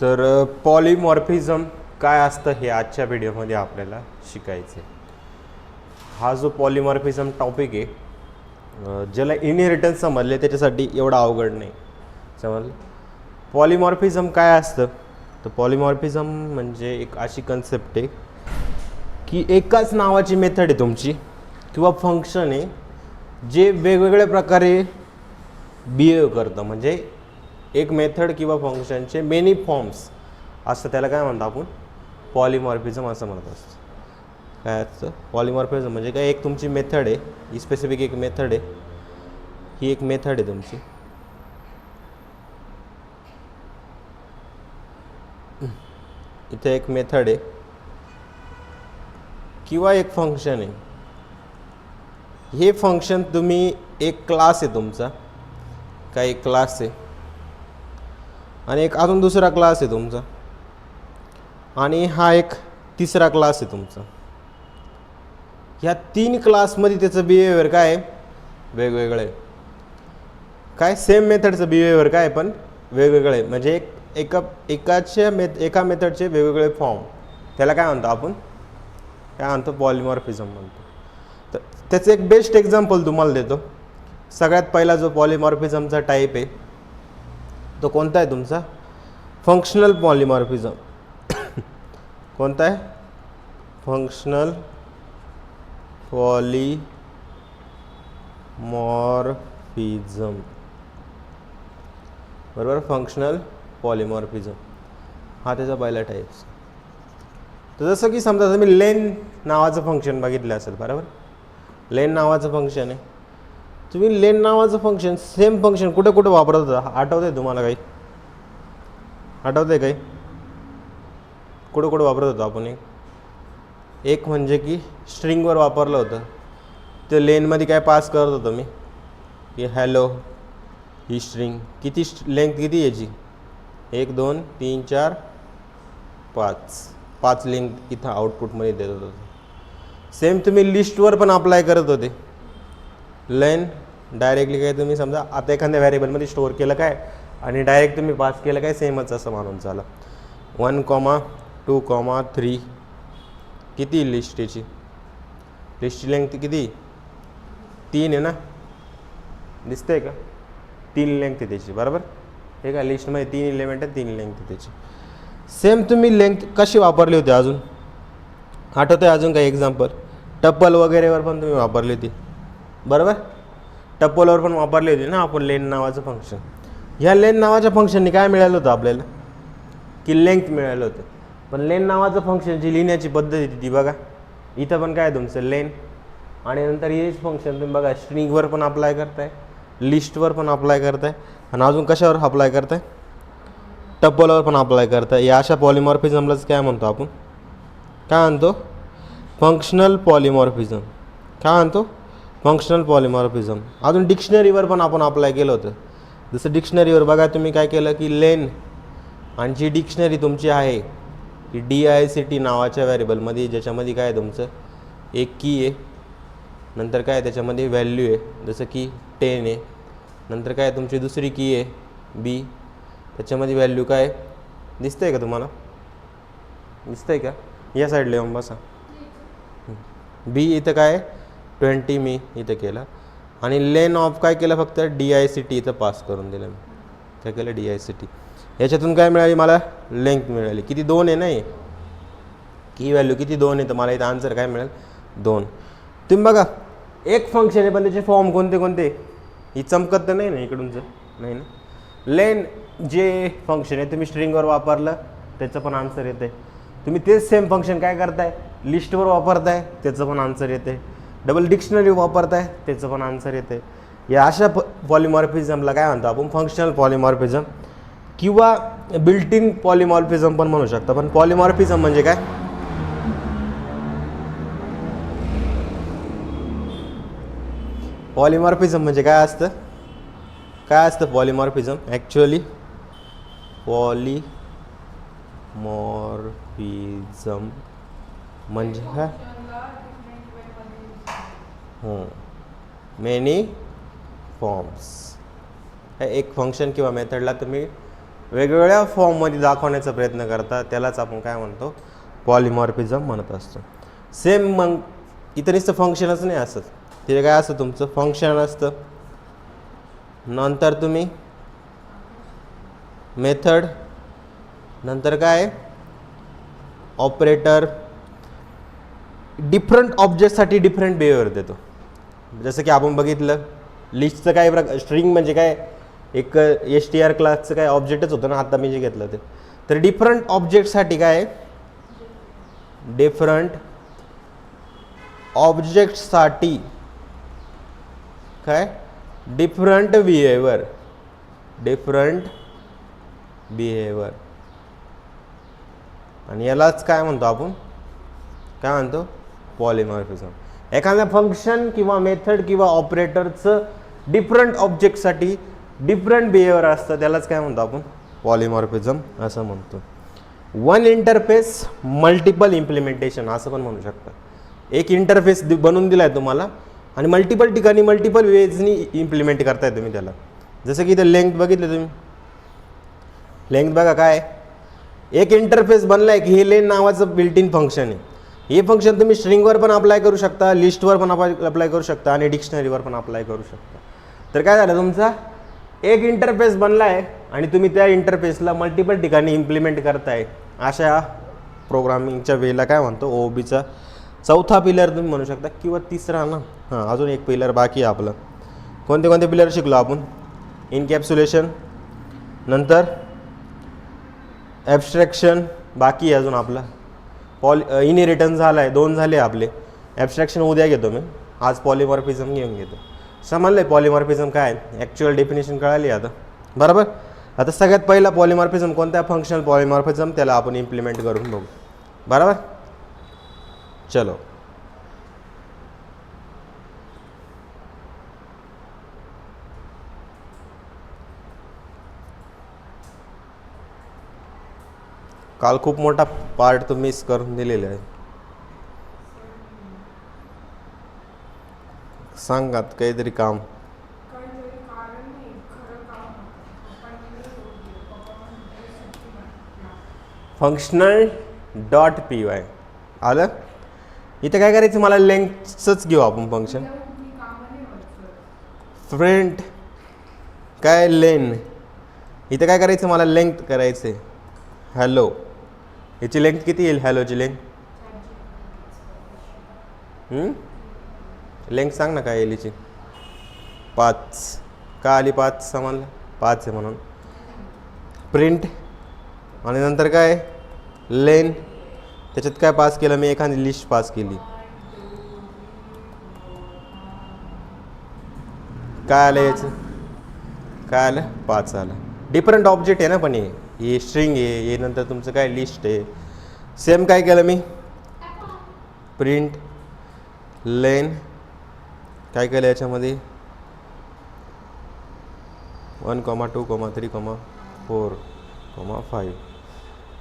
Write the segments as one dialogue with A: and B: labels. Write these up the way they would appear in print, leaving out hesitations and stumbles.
A: तर पॉलिमॉर्फिझम काय असतं हे आजच्या व्हिडिओमध्ये आपल्याला शिकायचं आहे. हा जो पॉलिमॉर्फिझम टॉपिक आहे ज्याला इनहेरिटन्स समजले त्याच्यासाठी एवढा अवघड नाही. समजलं पॉलिमॉर्फिझम काय असतं? तर पॉलिमॉर्फिझम म्हणजे एक अशी कन्सेप्ट आहे की एकाच नावाची मेथड आहे तुमची किंवा फंक्शन आहे जे वेगवेगळ्या प्रकारे बिहेव करतं. म्हणजे एक मेथड किंवा फंक्शनचे मेनी फॉर्म्स असतं, त्याला काय म्हणतो आपण? पॉलिमॉर्फिझम असं म्हणत असतो. काय असतं पॉलिमॉर्फिझम म्हणजे काय? एक तुमची मेथड आहे, ही स्पेसिफिक एक मेथड आहे, ही एक मेथड आहे तुमची. इथे एक मेथड आहे किंवा एक फंक्शन आहे. हे फंक्शन तुम्ही एक क्लास आहे तुमचा, काय एक क्लास आहे आणि एक अजून दुसरा क्लास आहे तुमचा आणि हा एक तिसरा क्लास आहे तुमचा. ह्या तीन क्लासमध्ये त्याचं बिहेवियर काय आहे? वेगवेगळं आहे. काय सेम मेथडचं बिहेवियर काय पण वेगवेगळं आहे. म्हणजे एका मेथडचे वेगवेगळे फॉर्म, त्याला काय म्हणतो आपण? काय म्हणतो? पॉलिमॉर्फिझम म्हणतो. तर त्याचं एक बेस्ट एक्झाम्पल तुम्हाला देतो. सगळ्यात पहिला जो पॉलिमॉर्फिझमचा टाईप आहे तो कोणता आहे तुमचा? Functional polymorphism. कोणता आहे? Functional polymorphism. बरोबर, फंक्शनल पॉलिमॉर्फिझम हा त्याचा पहिला टाईप. तर जसं की समजा तुम्ही लेन नावाचं फंक्शन बघितलं असेल, बरोबर? लेन नावाचं फंक्शन आहे. तुम्ही लेन नावाचं फंक्शन, सेम फंक्शन कुठे कुठे वापरत होता? आठवतंय तुम्हाला काही? आठवतंय काही? कुठं कुठं वापरत होतो आपण? एक म्हणजे की स्ट्रिंगवर वापरलं होतं. ते लेनमध्ये काय पास करत होतो मी की हॅलो, ही स्ट्रिंग किती लेंथ किती याची? 1 2 3 4 5 लेंथ इथं आउटपुटमध्ये देत होतो. सेम तुम्ही लिस्टवर पण अप्लाय करत होते. लेन डायरेक्टली काय तुम्ही समजा आता एखाद्या व्हेरिएबलमध्ये स्टोअर केलं काय आणि डायरेक्ट तुम्ही पास केलं काय, सेमच असं मानून चाला. 1 2 3 किती लिस्ट याची? लिस्टची लेंथ किती? 3 आहे ना, दिसतंय का? 3 लेंथ आहे त्याची, बरोबर? हे का लिस्टमध्ये 3 एलिमेंट आहे, 3 लेंथ आहे त्याची. सेम तुम्ही लेंथ कशी वापरली होती अजून आठवतंय? अजून काही एक्झाम्पल? टपल वगैरेवर पण तुम्ही वापरली होती, बरोबर? टपलवर पण वापरली होती ना आपण लेन नावाचं फंक्शन. ह्या लेन नावाच्या फंक्शनने काय मिळालं होतं आपल्याला? की लेंथ मिळालं होतं. पण लेन नावाचं फंक्शन जी लिहिण्याची पद्धत आहे ती बघा. इथं पण काय तुमचं लेन आणि नंतर हेच फंक्शन तुम्ही बघा स्ट्रिंगवर पण अप्लाय करताय, लिस्टवर पण अप्लाय करताय आणि अजून कशावर अप्लाय करताय? टपलवर पण अप्लाय करताय. या अशा पॉलिमॉर्फिझमलाच काय म्हणतो आपण? काय म्हणतो? Functional polymorphism. काय म्हणतो? Functional polymorphism. अजून डिक्शनरीवर पण आपण अप्लाय केलं होतं. जसं डिक्शनरीवर बघा तुम्ही काय केलं की लेन आणि जी डिक्शनरी तुमची आहे की DICT नावाच्या व्हेरिएबलमध्ये, ज्याच्यामध्ये काय तुमचं एक की आहे, नंतर काय त्याच्यामध्ये व्हॅल्यू आहे, जसं की 10 आहे, नंतर काय तुमची दुसरी की आहे B, त्याच्यामध्ये व्हॅल्यू काय दिसतंय का तुम्हाला? दिसतंय का? या साईडला येऊन बसा. B इथं काय 20 मी इथं केलं आणि लेन ऑफ काय केलं? फक्त DICT इथं पास करून दिलं मी. काय केलं? DICT. याच्यातून काय मिळाली मला? लेंथ मिळाली. किती? 2 आहे नाही, की व्हॅल्यू किती? 2 आहे. तर मला इथं आन्सर काय मिळेल? 2. तुम्ही बघा एक फंक्शन आहे पण त्याचे फॉर्म कोणते कोणते? ही चमकत तर नाही ना इकडूनचं? नाही ना. लेन जे फंक्शन आहे तुम्ही स्ट्रिंगवर वापरलं त्याचं पण आन्सर येते. तुम्ही तेच सेम फंक्शन काय करताय? लिस्टवर वापरताय त्याचं पण आन्सर येते. डबल डिक्शनरी वापरताय त्याचं पण आन्सर येते. या अशा पॉलिमॉर्फिझमला काय म्हणतो आपण? फंक्शनल पॉलिमॉर्फिझम किंवा बिल्ट इन पॉलिमॉर्फिझम पण म्हणू शकता. पण पॉलिमॉर्फिझम म्हणजे काय? पॉलिमॉर्फिझम म्हणजे काय असतं? काय असतं पॉलिमॉर्फिझम ॲक्च्युअली? पॉलिमॉर्फिझम म्हणजे काय? Many forms. एक फंक्शन किंवा मेथडला तुम्ही वेगवेगळ्या फॉर्ममध्ये दाखवण्याचा प्रयत्न करतात, त्यालाच आपण काय म्हणतो, पॉलिमॉर्फिझम म्हणत असतो. सेम मग इथं नुसतं फंक्शनच नाही असत, ते काय असतं तुमचं फंक्शन असतं, नंतर तुम्ही मेथड, नंतर काय ऑपरेटर, डिफरंट ऑब्जेक्टसाठी डिफरंट बिहेवियर देतो. जसं की आपण बघितलं लिस्टचं काय स्ट्रिंग म्हणजे काय एक STR क्लासचं काय ऑब्जेक्टच होतं ना आता मी जे घेतलं ते. तर डिफरंट ऑब्जेक्टसाठी काय डिफरंट ऑब्जेक्टसाठी काय डिफरंट बिहेवियर आणि यालाच काय म्हणतो आपण, काय म्हणतो पॉलिमॉर्फिझम. एखाद्या फंक्शन किंवा मेथड किंवा ऑपरेटरचं डिफरंट ऑब्जेक्टसाठी डिफरंट बिहेवियर असतं, त्यालाच काय म्हणतो आपण पॉलिमॉर्फिझम असं म्हणतो. वन इंटरफेस मल्टिपल इम्प्लिमेंटेशन असं पण म्हणू शकता. एक इंटरफेस बनवून दिला आहे तुम्हाला आणि मल्टिपल ठिकाणी मल्टिपल वेजनी इम्प्लिमेंट करताय तुम्ही त्याला. जसं की इथं लेंथ बघितलं तुम्ही, लेंथ बघा काय एक इंटरफेस बनला आहे की हे लेन नावाचं बिल्ट इन फंक्शन आहे. हे फंक्शन तुम्ही स्ट्रिंगवर पण अप्लाय करू शकता, लिस्टवर पण अप्लाय करू शकता आणि डिक्शनरीवर पण अप्लाय करू शकता. तर काय झालं तुमचा एक इंटरफेस बनला आहे आणि तुम्ही त्या इंटरफेसला मल्टिपल ठिकाणी इम्प्लिमेंट करताय. अशा प्रोग्रामिंगच्या वेळेला काय म्हणतो OOPचा चौथा पिलर तुम्ही म्हणू शकता किंवा तिसरा ना, हां अजून एक पिलर बाकी आहे आपलं. कोणते कोणते पिलर शिकलो आपण, इनकॅप्सुलेशन, नंतर ॲब्स्ट्रॅक्शन बाकी आहे अजून आपला, इनहेरिटन्स झाला आहे, 2 झाले आपले. ॲब्स्ट्रॅक्शन उद्या घेतो मी, आज पॉलिमॉर्फिझम घेऊन घेतो. समजलं आहे पॉलिमॉर्फिझम काय, ॲक्च्युअल डेफिनेशन कळाली आता बरोबर. आता सगळ्यात पहिला पॉलिमॉर्फिझम कोणता, फंक्शनल पॉलिमॉर्फिझम, त्याला आपण इम्प्लिमेंट करून बघू बरोबर. चलो काल खूप मोठा पार्ट तो मिस करून दिलेला आहे. सांगात काहीतरी काम functional.py आलं. इथे काय करायचं, मला लेंथचंच घेऊ आपण फंक्शन फ्रेंट काय लेन. इथे काय करायचं, मला लेंथ करायचं आहे हॅलो. याची लेंथ किती येईल हॅलोची लेंथ, लेंथ सांग ना काय येईल हिची. 5 का आली 5 समजलं, 5 आहे म्हणून. प्रिंट आणि नंतर काय लेन, त्याच्यात काय पास केलं मी, एखादी लिस्ट पास केली. काय आलं याचं, काय आलं 5 आलं. डिफरंट ऑब्जेक्ट आहे ना पण हे स्ट्रिंग आहे, हे नंतर तुमचं काय लिस्ट आहे. सेम काय केलं मी, प्रिंट लेन काय केलं याच्यामध्ये 1, 2, 3, 4, 5.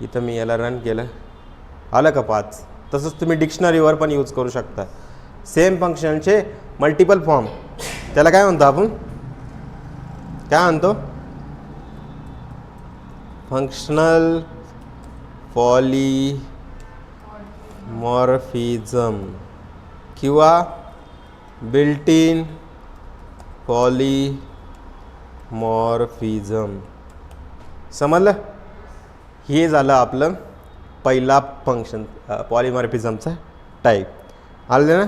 A: इथं मी याला रन केलं, आलं का 5. तसंच तुम्ही डिक्शनरीवर पण यूज करू शकता. सेम फंक्शनचे मल्टिपल फॉर्म, त्याला काय म्हणतो आपण, काय म्हणतो फंक्शनल पॉलिमॉर्फिझम किंवा बिल्ट इन पॉलिमॉर्फिझम. समजलं. हे झालं आपलं पहिला फंक्शन पॉलिमॉर्फिझमचा टाईप. आलं ना.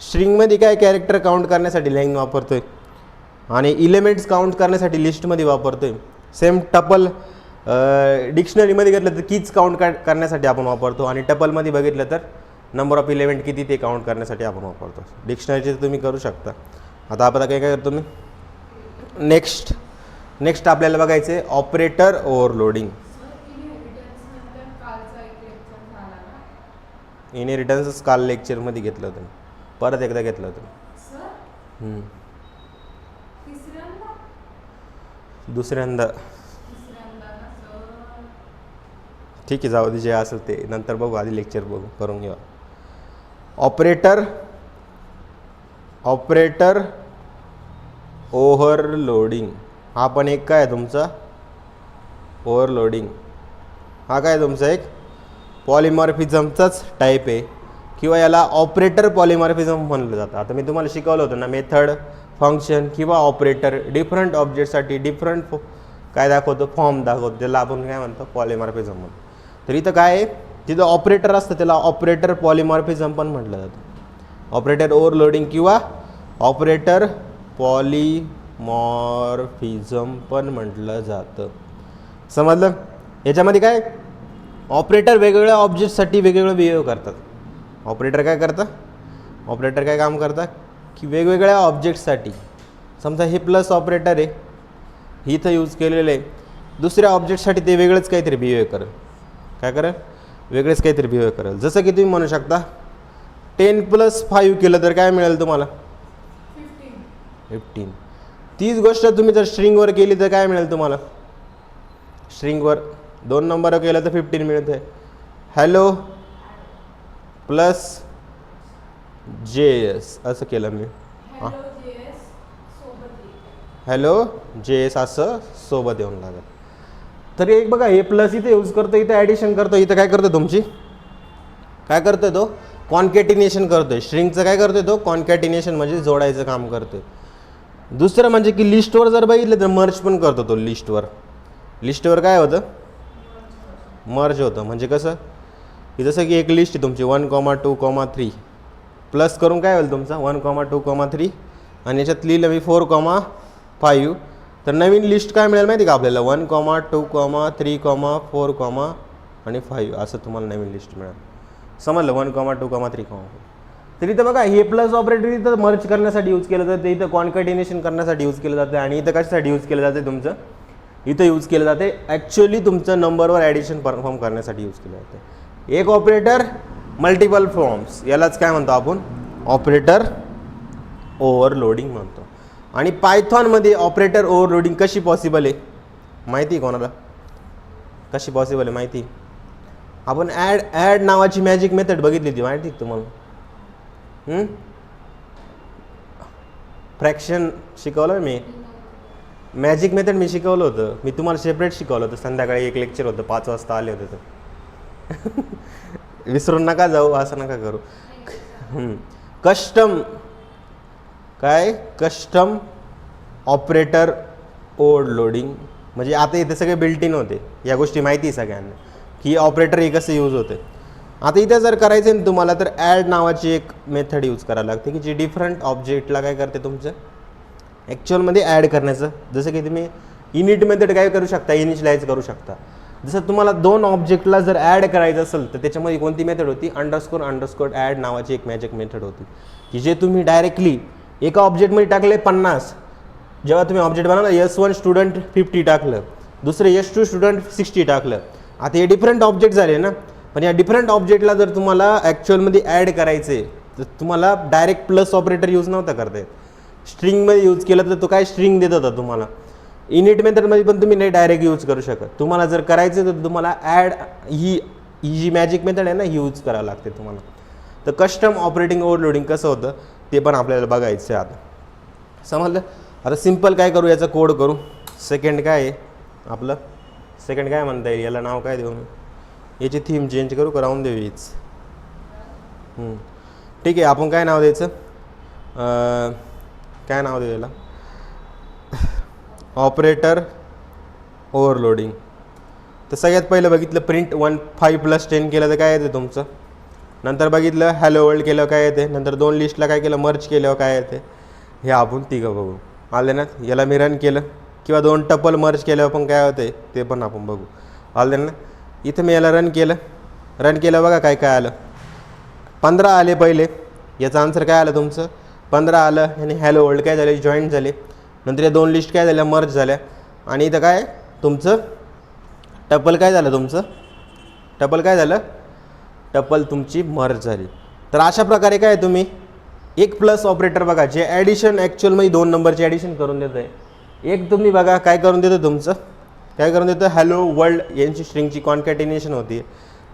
A: स्ट्रिंगमध्ये काय कॅरेक्टर काउंट करण्यासाठी लेंथ वापरतोय आणि इलेमेंट्स काउंट करण्यासाठी लिस्टमध्ये वापरतोय. सेम टपल डिक्शनरीमध्ये घेतलं तर कीज काउंट करण्यासाठी आपण वापरतो आणि टपलमध्ये बघितलं तर नंबर ऑफ इलेमेंट किती ते काउंट करण्यासाठी आपण वापरतो. डिक्शनरीचे तुम्ही करू शकता. आता आपण काय काय करतो मी, नेक्स्ट आपल्याला बघायचं आहे ऑपरेटर ओव्हरलोडिंग. इनहेरिटन्स काल लेक्चरमध्ये घेतलं होतं, परत एकदा घेतलं होतं. दुसऱ्यांदा ठीक आहे, जाऊ दे जे असेल ते नंतर बघू, आधी लेक्चर बघू करून घेऊ. ऑपरेटर ओव्हरलोडिंग हा पण एक काय तुमचा ओव्हरलोडिंग हा काय तुमचा एक पॉलिमॉर्फिझमचाच टाईप आहे किंवा याला ऑपरेटर पॉलिमॉर्फिझम म्हणलं जातं. आता मी तुम्हाला शिकवलं होतं ना, मेथड, फंक्शन किंवा ऑपरेटर डिफरंट ऑब्जेक्टसाठी डिफरंट काय दाखवतो, फॉर्म दाखवतो, त्याला आपण काय म्हणतो, पॉलिमॉर्फिझम म्हणतो. तर इथं काय आहे, तिथं ऑपरेटर असतं त्याला ऑपरेटर पॉलिमॉर्फिझम पण म्हटलं जातं. ऑपरेटर ओव्हरलोडिंग किंवा ऑपरेटर पॉलिमॉर्फिझम पण म्हटलं जातं. समजलं? याच्यामध्ये काय, ऑपरेटर वेगवेगळ्या ऑब्जेक्टसाठी वेगवेगळं बिहेव करतात. ऑपरेटर काय करतं, ऑपरेटर काय काम करतात की वेगवेगळ्या ऑब्जेक्टसाठी, समजा हे प्लस ऑपरेटर आहे, ही इथं यूज केलेलं आहे, दुसऱ्या ऑब्जेक्टसाठी ते वेगळंच काहीतरी बिहेव करेल. काय करेल, वेगळेच काहीतरी बिहेव करेल. जसं की तुम्ही म्हणू शकता 10+5 केलं तर काय मिळेल तुम्हाला, 15. तीच गोष्ट तुम्ही जर स्ट्रिंगवर केली तर काय मिळेल तुम्हाला, स्ट्रिंगवर 2 नंबर केलं तर 15 मिळते. हॅलो प्लस JS असं केलं मी, हॅलो JS असं सोबत येऊन लागेल. तर एक बघा, हे प्लस इथे यूज करतो, इथे ॲडिशन करतो, इथं काय करतो तुमची, काय करतोय तो, कॉन्कॅटिनेशन करतोय. स्ट्रिंगचं काय करतोय तो, कॉन्कॅटिनेशन म्हणजे जोडायचं काम करतोय. दुसरं म्हणजे की लिस्टवर जर बघितलं तर मर्ज पण करतो तो. लिस्टवर काय होतं, मर्ज होतं. म्हणजे कसं की जसं की एक लिस्ट आहे तुमची 1,2,3 प्लस करून काय होईल तुमचा 1,2,3 आणि याच्यात लिहिलं मी 4,5. तर नवीन लिस्ट काय मिळेल माहिती का आपल्याला, 1,2,3, 4, आणि 5 असं तुम्हाला नवीन लिस्ट मिळेल. समजलं, 1,2,3, 4. तर इथं बघा, हे प्लस ऑपरेटर इथं मर्ज करण्यासाठी यूज केलं जातं, इथं कॉन्कॅटिनेशन करण्यासाठी यूज केलं जातं, आणि इथं कशासाठी यूज केलं जाते तुमचं, इथं यूज केलं जाते ॲक्च्युअली तुमचं नंबरवर ॲडिशन परफॉर्म करण्यासाठी यूज केलं जातं. एक ऑपरेटर मल्टिपल फॉर्म्स, यालाच काय म्हणतो आपण, ऑपरेटर ओव्हरलोडिंग म्हणतो. आणि पायथॉनमध्ये ऑपरेटर ओव्हरलोडिंग कशी पॉसिबल आहे माहिती आहे कोणाला, कशी पॉसिबल आहे माहिती, आपण ॲड नावाची मॅजिक मेथड बघितली होती माहिती आहे तुम्हाला. फ्रॅक्शन शिकवलं मी, मॅजिक मेथड मी शिकवलं होतं, मी तुम्हाला सेपरेट शिकवलं होतं. संध्याकाळी एक लेक्चर होतं, 5 वाजता आले होते तर विसरून नका जाऊ, असं नका करू. कस्टम काय, कस्टम ऑपरेटर ओव्हरलोडिंग म्हणजे आता इथे सगळे बिल्ट इन होते, या गोष्टी माहिती आहे सगळ्यांना की ऑपरेटर हे कसं यूज होते. आता इथे जर करायचं ना तुम्हाला तर ॲड नावाची एक मेथड यूज करायला लागते की जी डिफरंट ऑब्जेक्टला काय करते तुमचं ॲक्च्युअलमध्ये ॲड करण्याचं. जसं की तुम्ही इनिट मेथड काय करू शकता, इनिशियलाइज करू शकता. जसं तुम्हाला 2 ऑब्जेक्टला जर ॲड करायचं असेल तर त्याच्यामध्ये कोणती मेथड होती, अंडरस्कोर ॲड नावाची एक मॅजिक मेथड होती की जे तुम्ही डायरेक्टली एका ऑब्जेक्टमध्ये टाकले 50, जेव्हा तुम्ही ऑब्जेक्ट बनवला S1 स्टुडंट 50 टाकलं, दुसरं S2 स्टुडंट 60 टाकलं. आता हे डिफरंट ऑब्जेक्ट झाले ना, पण या डिफरंट ऑब्जेक्टला जर तुम्हाला ॲक्च्युअलमध्ये ॲड करायचे तर तुम्हाला डायरेक्ट प्लस ऑपरेटर यूज नव्हता करता येत. स्ट्रिंगमध्ये यूज केलं तर तो काय स्ट्रिंग देत होता तुम्हाला. इनिट मेथडमध्ये पण तुम्ही नाही डायरेक्ट यूज करू शकत. तुम्हाला जर करायचं तर तुम्हाला ॲड ही जी मॅजिक मेथड आहे ना ही यूज करावं लागते तुम्हाला. तर कस्टम ऑपरेटिंग ओव्हरलोडिंग कसं होतं ते पण आपल्याला बघायचं आहे. आता समजलं. आता सिम्पल काय करू, याचा कोड करू. सेकंड काय आहे आपलं, सेकंड काय म्हणता येईल याला, नाव काय देऊ, याची थीम चेंज करू का, राहून देऊ हीच. ठीक आहे, आपण काय नाव द्यायचं, काय नाव देऊ याला, ऑपरेटर ओव्हरलोडिंग. तर सगळ्यात पहिलं बघितलं प्रिंट 5 + 10 केलं तर काय येते तुमचं. नंतर बघितलं हॅलो वर्ल्ड केलं काय येते. नंतर 2 लिस्टला काय केलं, मर्ज केल्यावर काय येते, हे आपण तिघं बघू. आले ना. याला मी रन केलं किंवा 2 टपल मर्ज केल्यावर पण काय होते ते पण आपण बघू. आले ना. इथं मी याला रन केलं बघा काय काय आलं, 15 आले पहिले. याचं आन्सर काय आलं तुमचं 15 आलं. आणि हॅलो वर्ल्ड काय झाले, जॉईंट झाले. नंतर या 2 लिस्ट काय झाल्या, मर्ज झाल्या. आणि इथं काय तुमचं टपल काय झालं, तुमचं टपल काय झालं, टपल तुमची मर्ज झाली. तर अशा प्रकारे काय तुम्ही एक प्लस ऑपरेटर बघा जे ॲडिशन ॲक्च्युअलमध्ये 2 नंबरची ॲडिशन करून देतं आहे. एक तुम्ही बघा काय करून देतं, तुमचं काय करून देतं, हॅलो वर्ल्ड यांची स्ट्रिंगची कॉन्कॅटिनेशन होती.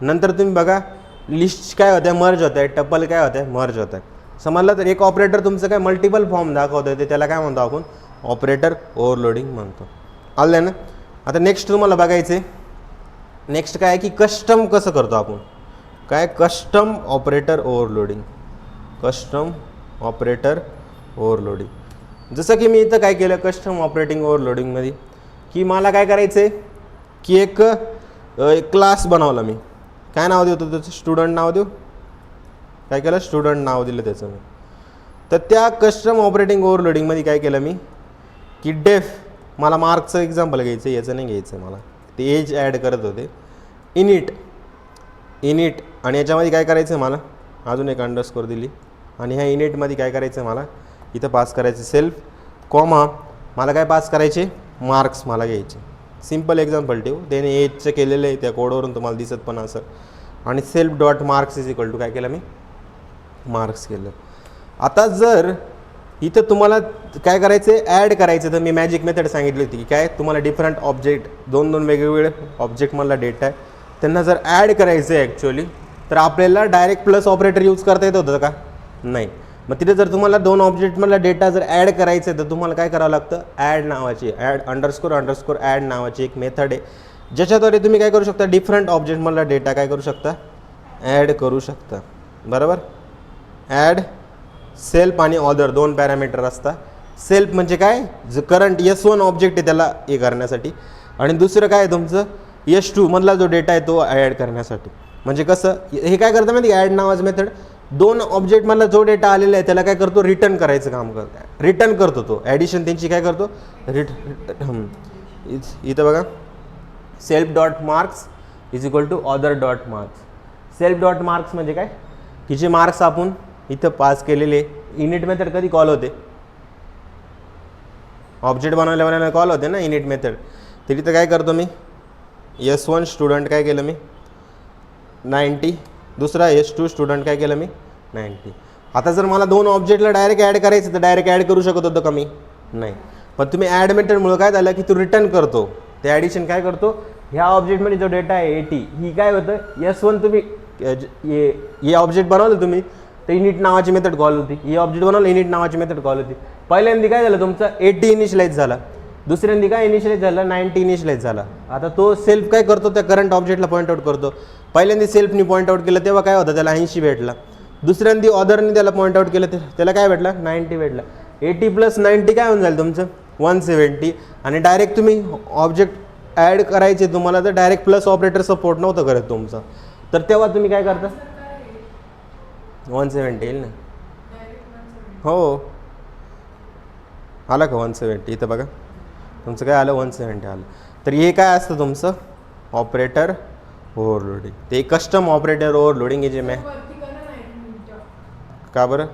A: नंतर तुम्ही बघा लिस्ट काय होत्या, मर्ज होत आहे, टपल काय होत आहे, मर्ज होत आहे. समजलं. तर एक ऑपरेटर तुमचं काय मल्टिपल फॉर्म दाखवतं आहे, ते त्याला काय म्हणतो आपण ऑपरेटर ओव्हरलोडिंग म्हणतो. आलं ना. आता नेक्स्ट तुम्हाला बघायचं आहे, नेक्स्ट काय आहे की कस्टम कसं करतो आपण, काय custom operator overloading, custom operator overloading. जसं की मी इथं काय केलं कस्टम ऑपरेटिंग ओव्हरलोडिंगमध्ये, की मला काय करायचं आहे की एक क्लास बनवला मी. काय नाव देतो त्याचं, स्टुडंट नाव देऊ. काय केलं, स्टुडंट नाव दिलं त्याचं मी. तर त्या कस्टम ऑपरेटिंग ओव्हरलोडिंगमध्ये काय केलं मी की डेफ, मला मार्कचं एक्झाम्पल घ्यायचं आहे, याचं नाही घ्यायचं आहे मला, ते एज ॲड करत होते. इनिट आणि याच्यामध्ये काय करायचं आहे मला, अजून एक अंडरस्कोर दिली आणि ह्या इनिटमध्ये काय करायचं आहे मला, इथं पास करायचं सेल्फ कॉमा, मला काय पास करायचे, मार्क्स मला घ्यायचे. सिम्पल एक्झाम्पल ठेवू, त्याने एजचं केलेलं आहे, त्या कोडवरून तुम्हाला दिसत पण असं. आणि self dot marks is equal to काय केलं मी, मार्क्स केलं. आता जर इथं तुम्हाला काय करायचं आहे, ॲड करायचं, तर मी मॅजिक मेथड सांगितली होती की काय, तुम्हाला डिफरंट ऑब्जेक्ट, दोन वेगवेगळे ऑब्जेक्टमधला डेटा आहे, त्यांना जर ॲड करायचं आहे ॲक्च्युअली, तर आपल्याला डायरेक्ट प्लस ऑपरेटर यूज करता येत होतं का, नाही. मग तिथे जर तुम्हाला दोन ऑब्जेक्टमधला डेटा जर ॲड करायचं आहे, तर तुम्हाला काय करावं लागतं, ॲड नावाची, ॲड अंडरस्कोर ॲड नावाची एक मेथड आहे, ज्याच्याद्वारे तुम्ही काय करू शकता, डिफरंट ऑब्जेक्टमधला डेटा काय करू शकता, ॲड करू शकता. बरोबर. ॲड सेल्फ आणि ऑदर दोन पॅरामीटर असतात. सेल्फ म्हणजे काय, जो करंट S1 ऑब्जेक्ट आहे त्याला हे करण्यासाठी, आणि दुसरं काय आहे तुमचं S2 मधला जो डेटा आहे तो ॲड करण्यासाठी. म्हणजे कसं हे काय करतं माहिती, ॲड नावाचं मेथड दोन ऑब्जेक्टमधला जो डेटा आलेला आहे त्याला काय करतो, रिटर्न करायचं काम करतो, रिटर्न करतो तो, ॲडिशन त्यांची काय करतो, इथं बघा, self dot marks is equal to other dot marks. Self dot marks म्हणजे काय की जे मार्क्स आपण इथं पास केलेले, इनिट मेथड कधी कॉल होते, ऑब्जेक्ट बनवल्या कॉल होते ना इनिट मेथड. तर इथं काय करतो मी, S1 स्टुडंट काय केलं मी 90, दुसरा S2 स्टुडंट काय केलं मी 90. आता जर मला दोन ऑब्जेक्टला डायरेक्ट ॲड करायचं तर डायरेक्ट ॲड करू शकत होतं का मी, नाही. पण तुम्ही ॲड मेथडमुळं काय झालं की तू रिटर्न करतो, ते ॲडिशन काय करतो, ह्या ऑब्जेक्टमध्ये जो डेटा आहे 80, ही काय होतं S1 तुम्ही हे ऑब्जेक्ट बनवलं तुम्ही, तर इनिट नावाची मेथड कॉल होती, ही ऑब्जेक्ट बनवलं इनिट नावाची मेथड कॉल होती. पहिल्यांदा काय झालं तुमचं 80 इनिशियलाइज झाला, दुसऱ्यांदा काय इनिशियलाइज झालं 90 इनिशियलाइज झाला. आता तो सेल्फ काय करतो, त्या करंट ऑब्जेक्टला पॉईंट आउट करतो. पहिल्यांदा सेल्फनी पॉईंट आउट केलं तेव्हा काय होतं, त्याला 80 भेटला. दुसऱ्यांदा ऑदरनी त्याला पॉईंट आउट केलं त्याला काय भेटलं, 90 भेटला. 80 + 90 काय होऊन जाईल तुमचं 170. आणि डायरेक्ट तुम्ही ऑब्जेक्ट ॲड करायचे तुम्हाला, तर डायरेक्ट प्लस ऑपरेटर सपोर्ट नव्हतं करत तुमचं, तर तेव्हा तुम्ही काय करता, 170 येईल ना, हो आलं का 170, इथं बघा तुमचं काय आलं 170 आलं. तर हे काय असतं तुमचं ऑपरेटर ओव्हरलोडिंग, ते कस्टम ऑपरेटर ओव्हरलोडिंग आहे जे मैं का बरं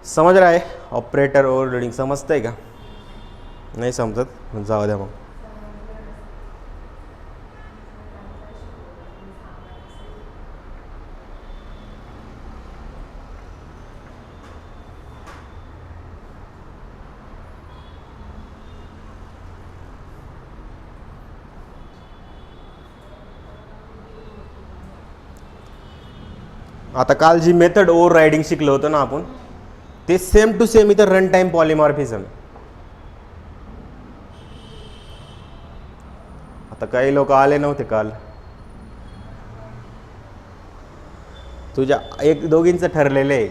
A: समझ रहा है, ऑपरेटर ओव्हरलोडिंग समजतंय का, नाही समजत जाऊ द्या मग. आता काल जी मेथड ओव्हर रायडिंग शिकलो होतं ना आपण, ते सेम टू सेम इथं रन टाइम पॉलिमॉर्फिझम. आता काही लोक आले नव्हते काल, तुझ्या एक दोघींचं ठरलेलं आहे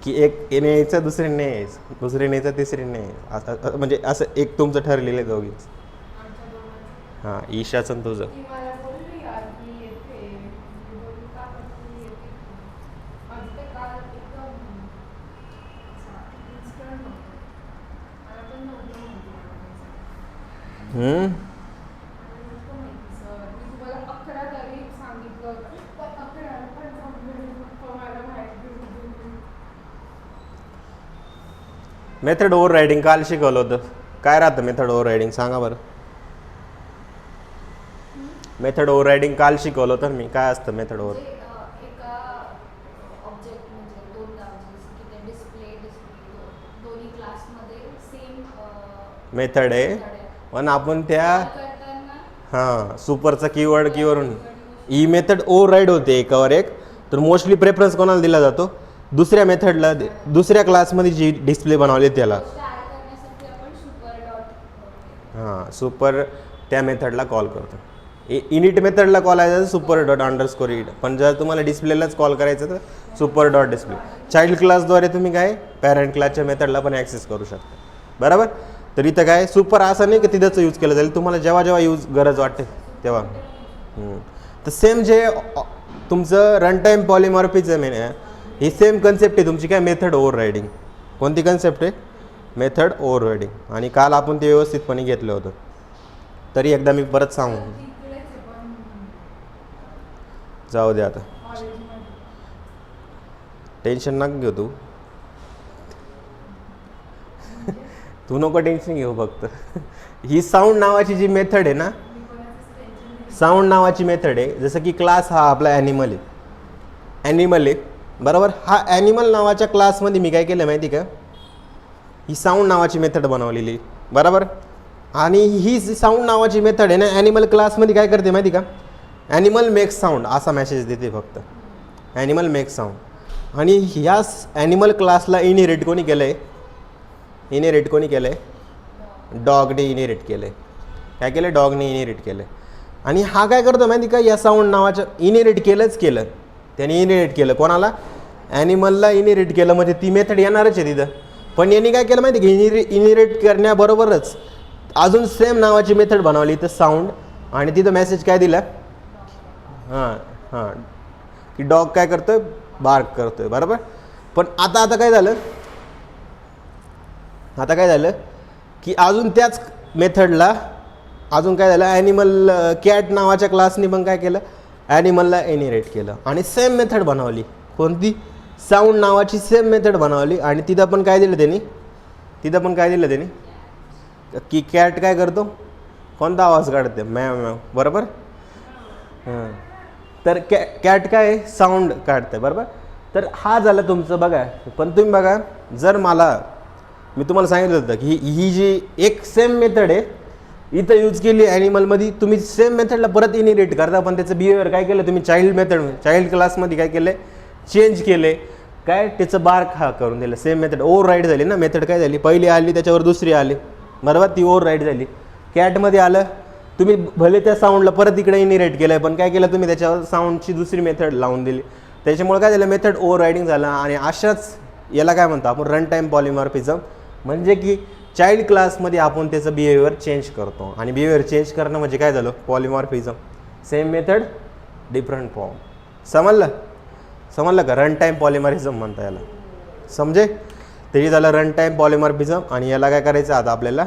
A: की एक येणे यायचं दुसऱ्याने यायचं, दुसऱ्याने यायचं तिसऱ्याने यायचं, असं म्हणजे असं एक तुमचं ठरलेलं आहे दोघींचं. हां ईशाचं तुझं मेथड ओव्हर रायडिंग काल शिकवलं होतं. काय राहतं मेथड ओव्हर रायडिंग सांगा बरं. मेथड ओव्हर रायडिंग काल शिकवलं होतं मी, काय असतं मेथड ओव्हर, मेथड आहे पण आपण त्या हां सुपरचा कीवर्ड कीवरून ही मेथड ओव्हर राईड होते एकावर एक. तर मोस्टली प्रेफरन्स कोणाला दिला जातो, दुसऱ्या मेथडला दुसऱ्या क्लासमध्ये जी डिस्प्ले बनवली त्याला हां सुपर त्या मेथडला कॉल करतो. इनिट मेथडला कॉल आहे सुपर डॉट अंडरस्कोर इट, पण जर तुम्हाला डिस्प्लेलाच कॉल करायचं तर सुपर डॉट डिस्प्ले. चाइल्ड क्लासद्वारे तुम्ही काय पॅरेंट क्लासच्या मेथडला पण ॲक्सेस करू शकता. बरोबर. तर इथं काय सुपर असं नाही की तिथंच यूज केलं जाईल, तुम्हाला जेव्हा जेव्हा गरज वाटते तेव्हा. तर सेम जे तुमचं रन टाईम पॉलिमॉर्फिझम आहे ही सेम कन्सेप्ट आहे तुमची काय मेथड ओव्हररायडिंग. कोणती कन्सेप्ट आहे? Method overriding. आणि काल आपण ते व्यवस्थितपणे घेतलं होतं, तरी एकदा मी परत सांगू. जाऊ दे आता, टेन्शन नका घेऊ तू. तू नको टेन्शन घेऊ फक्त. ही साऊंड नावाची जी मेथड आहे ना, साऊंड नावाची मेथड आहे. जसं की क्लास हा आपला ॲनिमल आहे, ॲनिमल आहे बरोबर. हा ॲनिमल नावाच्या क्लासमध्ये मी काय केलं माहिती का, ही साऊंड नावाची मेथड बनवलेली बरोबर. आणि ही साऊंड नावाची मेथड आहे ना ॲनिमल क्लासमध्ये काय करते माहिती का, ॲनिमल मेक्स साऊंड असा मेसेज देते फक्त, ॲनिमल मेक्स साऊंड. आणि ह्या ॲनिमल क्लासला इनिरेट कोणी केलं आहे? इनिरेट कोणी केलं आहे? डॉगने इनिरेट केलं आहे. काय केलं? डॉगने इनिरेट केलं आहे. आणि हा काय करतो माहिती का, या साऊंड नावाचं इनिरेट केलंच केलं त्याने. इनिरेट केलं कोणाला? ॲनिमलला इनिरेट केलं. म्हणजे ती मेथड येणारच आहे तिथं, पण यांनी काय केलं माहिती की इनिरेट करण्याबरोबरच अजून सेम नावाची मेथड बनवली तर साऊंड. आणि तिथं मेसेज काय दिला? हां हां की डॉग काय करतोय? बार्क करतोय बरोबर. पण आता काय झालं, आता काय झालं की अजून त्याच मेथडला अजून काय झालं, ॲनिमल कॅट नावाच्या क्लासने पण काय केलं, ॲनिमलला इनिरेट केलं आणि सेम मेथड बनवली. कोणती? साऊंड नावाची सेम मेथड बनवली. आणि तिथं पण काय दिलं त्यांनी, तिथं पण काय दिलं त्यांनी की कॅट काय करतो, कोणता आवाज काढते? मॅव मॅव बरोबर. हां तर कॅट काय साऊंड काढते बरोबर. तर हा झालं तुमचं बघा. पण तुम्ही बघा, जर मी तुम्हाला सांगितलं होतं की ही जी एक सेम मेथड आहे इथं यूज केली ॲनिमलमध्ये, तुम्ही सेम मेथडला परत इनिरेट करता, पण त्याचं बिहेवियर काय केलं तुम्ही चाइल्ड क्लासमध्ये काय केलं, चेंज केले. काय त्याचं बार्क हा करून दिलं. सेम मेथड ओव्हर राईड झाली ना. मेथड काय झाली, पहिली आली त्याच्यावर दुसरी आली बरोबर, ती ओव्हर राईड झाली. कॅटमध्ये आलं, तुम्ही भले त्या साऊंडला परत इकडे इनिरेट केलं, पण काय केलं तुम्ही त्याच्यावर साऊंडची दुसरी मेथड लावून दिली. त्याच्यामुळे काय झालं, मेथड ओव्हर रायडिंग झालं. आणि अशाच याला काय म्हणतो आपण, रन टाईम पॉलिमॉर्फिझम. म्हणजे की चाइल्ड क्लासमध्ये आपण त्याचं बिहेवियर चेंज करतो. आणि बिहेवियर चेंज करणं म्हणजे काय झालं, polymorphism. Same method different form. समजलं का? रन टाईम पॉलिमॉर्फिझम म्हणता याला. समजे तरी झालं रन टाईम पॉलिमॉर्फिझम. आणि याला काय करायचं आता आपल्याला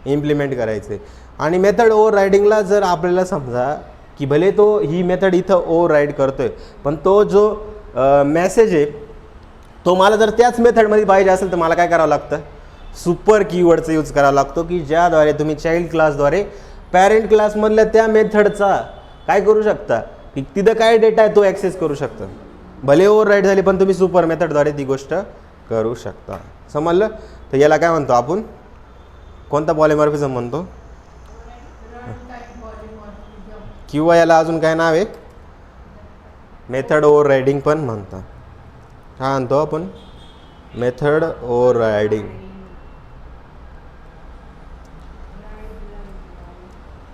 A: इम्प्लिमेंट करायचं आहे. आणि मेथड ओव्हर रायडिंगला जर आपल्याला समजा की भले तो ही मेथड इथं ओव्हर राईड करतोय, पण तो जो मेसेज आहे तो मला जर त्याच मेथडमध्ये पाहिजे असेल तर मला काय करावं लागतं, सुपर कीवर्डचा यूज करावा लागतो, की ज्याद्वारे तुम्ही चाइल्ड क्लासद्वारे पॅरेंट क्लासमधल्या त्या मेथडचा काय करू शकता, की तिथं काय डेटा आहे तो ॲक्सेस करू शकता. भले ओव्हर राईड झाली पण तुम्ही सुपर मेथडद्वारे ती गोष्ट करू शकता. समजलं? तर याला काय म्हणतो आपण, कोणता पॉलिमॉर्फिझम म्हणतो, किंवा याला अजून काय नाव आहे, मेथड ओव्हर रायडिंग पण म्हणतात. काय म्हणतो आपण, method over riding.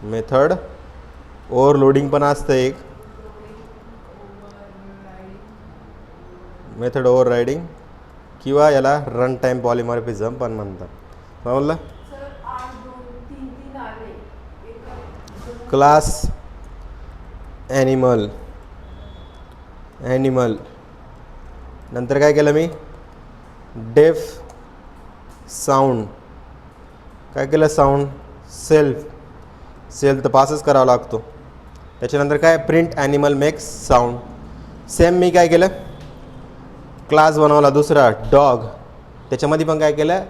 A: Method overloading पण असतं एक, मेथड ओव्हर रायडिंग, किंवा याला रन टाईम पॉलिमॉर्फिझम पण म्हणतात. समजलं? क्लास ॲनिमल नंतर काय केलं मी, डेफ साऊंड. काय केलं, साऊंड सेल्फ तर पासच करावा लागतो. त्याच्यानंतर काय, print animal makes sound. Same मी काय केलं, क्लास बनवला दुसरा डॉग. त्याच्यामध्ये पण काय केलं,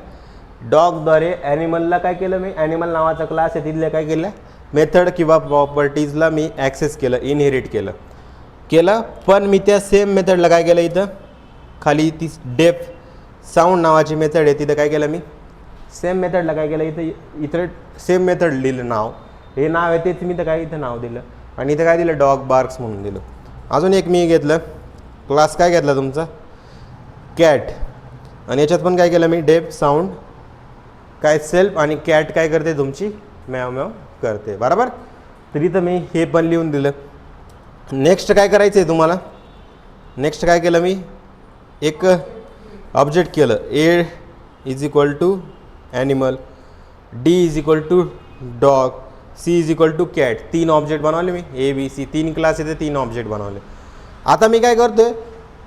A: डॉगद्वारे ॲनिमलला काय केलं मी, ॲनिमल नावाचा क्लास आहे तिथले काय केलं, मेथड किंवा प्रॉपर्टीजला मी ॲक्सेस केलं, इनहेरिट केलं. पण मी त्या सेम मेथडला काय केलं, इथं खाली ती डेफ साऊंड नावाची मेथड आहे तिथं काय केलं मी, सेम मेथडला काय केलं, इथं सेम मेथड लिहिलं नाव, हे नाव आहे तेच मी तर काय इथं नाव दिलं. आणि इथं काय दिलं, डॉग बार्क्स म्हणून दिलं. अजून एक मी घेतलं क्लास, काय घेतला तुमचा, कॅट, आणि याच्यात पण काय केलं मी डेफ साऊंड काय सेल्फ, आणि कॅट काय करते तुमची मॅव मॅव करते, बरोबर. तर इथं मी हे पण लिहून दिलं. नेक्स्ट काय करायचं आहे तुम्हाला, नेक्स्ट काय केलं मी, एक ऑब्जेक्ट केलं, a is equal to animal, d is equal to dog, c is equal to cat. 3 object बनवले मी, ए बी सी 3 क्लास येते, 3 ऑब्जेक्ट बनवले. आता मी काय करतोय,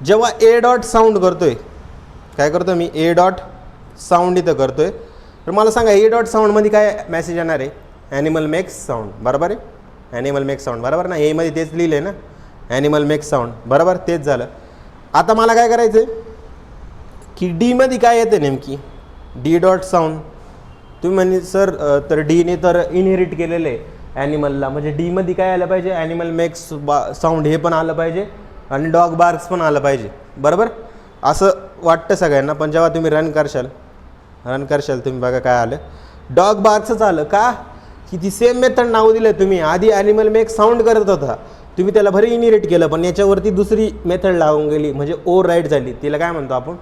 A: जेव्हा ए डॉट साऊंड करतोय, काय करतो मी, ए डॉट साऊंड इथं करतोय, तर मला सांगा ए डॉट साऊंडमध्ये काय मेसेज येणार आहे, ॲनिमल मेक्स साऊंड, बरोबर आहे. ॲनिमल मेक्स साऊंड बरोबर ना, एमध्ये तेच लिहिलं आहे ना, ॲनिमल मेक्स साऊंड, बरोबर तेच झालं. आता मला काय करायचं आहे की डीमध्ये काय येते नेमकी, डी डॉट साऊंड. तुम्ही म्हणजे सर तर डीने तर इनहेरिट केलेलं आहे ॲनिमलला, म्हणजे डीमध्ये काय आलं पाहिजे, ॲनिमल मेक्स साऊंड हे पण आलं पाहिजे आणि डॉग बार्क्स पण आलं पाहिजे, बरोबर असं वाटतं सगळ्यांना. पण जेव्हा तुम्ही रन करशाल तुम्ही बघा काय आलं, डॉग बार्क्सच आलं. का की ती सेम मेथड नाव दिलं तुम्ही, आधी ॲनिमल मेक साऊंड करत होता तुम्ही, त्याला भरी इनहेरिट केलं, पण याच्यावरती दुसरी मेथड लावून गेली, म्हणजे ओव्हर राईड झाली. तिला काय म्हणतो आपण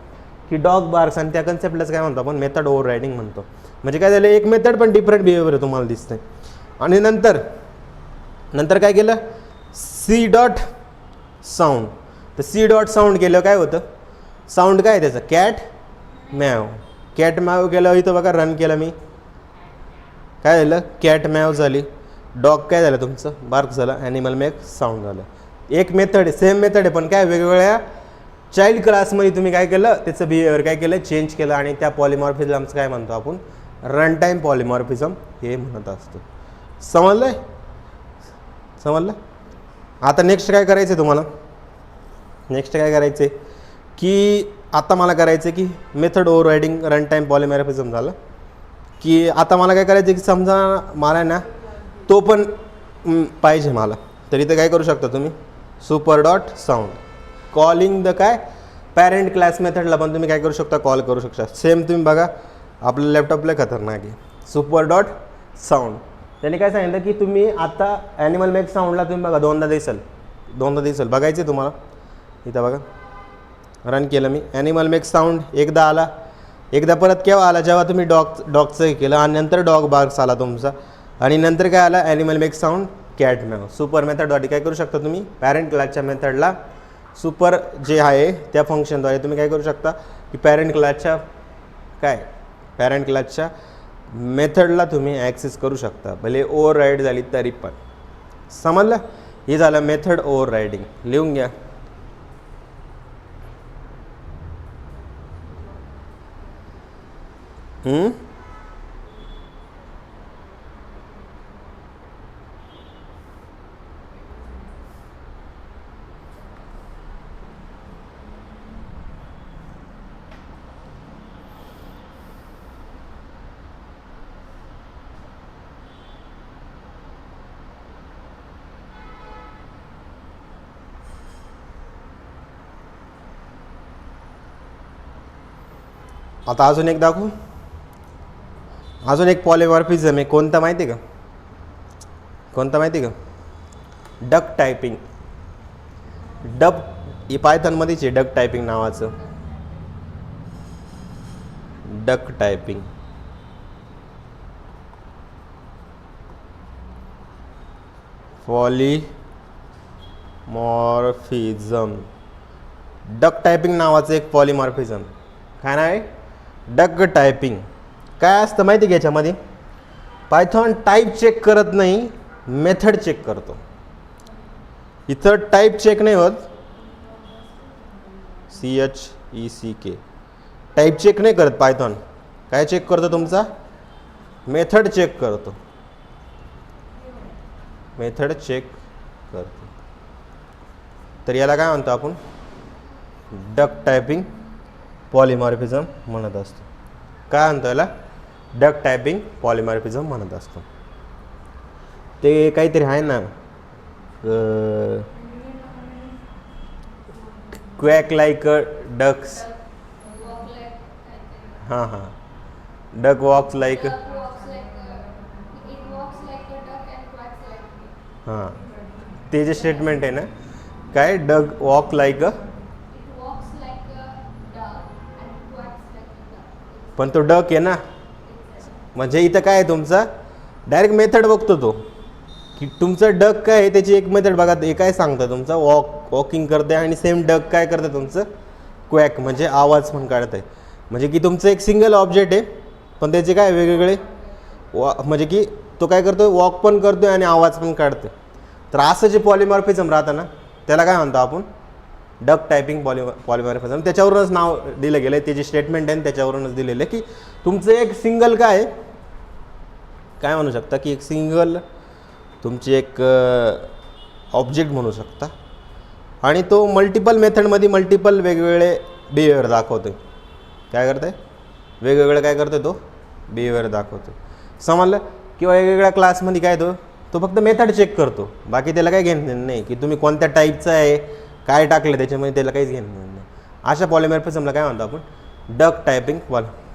A: की डॉग बार्क्स, आणि त्या कन्सेप्टलाच काय म्हणतो आपण, मेथड ओव्हर रायडिंग म्हणतो. म्हणजे काय झालं, एक मेथड पण डिफरंट बिहेवियर तुम्हाला दिसतंय. आणि नंतर काय केलं, सी डॉट साऊंड. तर सी डॉट साऊंड केलं काय होतं, साऊंड काय त्याचं, कॅट मॅव. कॅट मॅव केलं, इथं बघा रन केलं मी, काय झालं, कॅट मॅव झाली. डॉग काय झालं तुमचं, बार्क झालं, ॲनिमल मेक साऊंड झालं. एक मेथड आहे, सेम मेथड आहे, पण काय वेगवेगळ्या चाइल्ड क्लासमध्ये तुम्ही काय केलं, त्याचं बिहेवियर काय केलं, चेंज केलं. आणि त्या पॉलिमॉर्फिझमचं काय म्हणतो आपण, रन टाईम पॉलिमॉर्फिझम हे म्हणत असतो. समजलं. आता नेक्स्ट काय करायचं आहे तुम्हाला, नेक्स्ट काय करायचं आहे की आता मला करायचं आहे की method over riding run time polymorphism झालं, की आता मला काय करायचं आहे की समजा मला ना तो पण पाहिजे मला, तर इथं काय करू शकता तुम्ही, super dot sound calling the काय पॅरेंट क्लास मेथडला पण तुम्ही काय करू शकता, कॉल करू शकता. सेम तुम्ही बघा आपल्या लॅपटॉपला खतरनाक आहे, सुपर डॉट साऊंड. त्याने काय सांगितलं की तुम्ही आता ॲनिमल मेक साऊंडला तुम्ही बघा दोनदा दिसेल बघायचे तुम्हाला. इथं बघा रन केलं मी, ॲनिमल मेक साऊंड एकदा आला, एकदा परत केव्हा आला, जेव्हा तुम्ही डॉगचं केलं, आणि नंतर डॉग बार्क्स आला तुमचा, आणि नंतर काय आला, animal make sound cat meow. Super मेथडद्वारे काय करू शकता तुम्ही, पॅरेंट क्लासच्या मेथडला सुपर जे आहे त्या फंक्शनद्वारे तुम्ही काय करू शकता की पॅरेंट क्लासच्या मेथडला तुम्ही ॲक्सेस करू शकता, भले ओव्हर राईड झाली तरी पण. समजलं, हे झालं मेथड ओव्हर रायडिंग. लिहून घ्या. आता अजून एक दाखवू, अजून एक पॉलिमॉर्फिझम आहे, कोणता माहिती आहे का, डक टायपिंग. ही पायथॉनमध्येच आहे डक टायपिंग नावाचं, duck typing. Polymorphism, duck typing नावाचं एक पॉलिमॉर्फिझम. काय नाव आहे, डक टायपिंग. काय असतं माहिती आहे का याच्यामध्ये, पायथॉन टाईप चेक करत नाही, मेथड चेक करतो. इथं टाईप चेक नाही होत, CHECK टाईप चेक नाही करत पायथॉन. काय चेक करतो तुमचा, मेथड चेक करतो, तर याला काय म्हणतो आपण, डक टायपिंग पॉलिमॉर्फिझम म्हणत असतो. काय म्हणतो याला, डक टायपिंग पॉलिमॉर्फिझम म्हणत असतो. ते काहीतरी आहे ना, क्वॅक लाईक डक्स, हां डक वॉक्स लाईक, हां ते जे स्टेटमेंट आहे ना, काय डक वॉक लाईक पण तो डक आहे ना, म्हणजे इथं काय आहे तुमचा डायरेक्ट मेथड बघतो तो की तुमचं डक काय आहे, त्याची एक मेथड बघा. हे काय सांगतं तुमचं वॉकिंग करते आणि सेम डक काय करतं तुमचं क्वॅक म्हणजे आवाज पण काढतंय. म्हणजे की तुमचं एक सिंगल ऑब्जेक्ट आहे पण त्याचे काय वेगवेगळे म्हणजे की तो काय करतो वॉक पण करतोय आणि आवाज पण काढतोय. तर असं जे पॉलिमॉर्फिझम राहतं ना त्याला काय म्हणतो आपण डक टायपिंग पॉलिमॉर्फिझम. त्याच्यावरूनच नाव दिलं गेलं आहे, त्याची स्टेटमेंट आहे त्याच्यावरूनच दिलेलं आहे की तुमचं एक सिंगल काय म्हणू शकता की एक सिंगल तुमची एक ऑब्जेक्ट म्हणू शकता आणि तो मल्टिपल मेथडमध्ये मल्टिपल वेगवेगळे बिहेवियर दाखवतो. काय करतं आहे वेगवेगळं काय करतो तो बिहेवियर दाखवतो. समजलं. किंवा वेगवेगळ्या क्लासमध्ये काय तो फक्त मेथड चेक करतो, बाकी त्याला काय घेणं नाही की तुम्ही कोणत्या टाईपचं आहे काय टाकलं त्याच्यामध्ये, त्याला काहीच घेणं नाही. अशा पॉलिमॉर्फिझमला काय म्हणतो आपण डक टायपिंग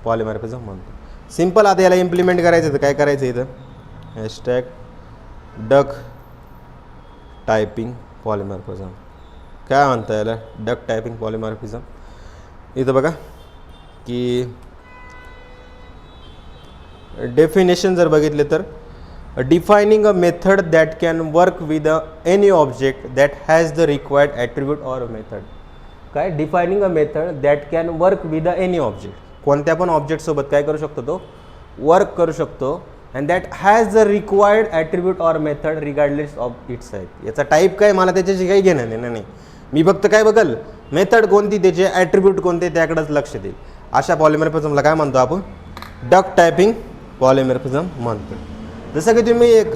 A: पॉलिमॉर्फिझम म्हणतो. सिम्पल. आता याला इम्प्लिमेंट करायचं तर काय करायचं इथं हॅशटॅग डक टायपिंग पॉलिमॉर्फिझम. काय म्हणतं याला डक टायपिंग पॉलिमॉर्फिझम. इथं बघा की डेफिनेशन जर बघितले तर defining a method that can work with any object that has the required attribute or method. काय defining a method that can work with any object. कोणत्या पण ऑब्जेक्टसोबत काय करू शकतो तो वर्क करू शकतो. And that has the required attribute or method regardless of its type. याचा टाईप काय मला त्याच्याशी काही घेणं देणं नाही. मी फक्त काय बघल मेथड कोणती त्याचे ॲट्रिब्यूट कोणते त्याकडेच लक्ष देईल. अशा पॉलिमॉर्फिझमला काय म्हणतो आपण डक टायपिंग पॉलिमॉर्फिझम म्हणतो. जसं की तुम्ही एक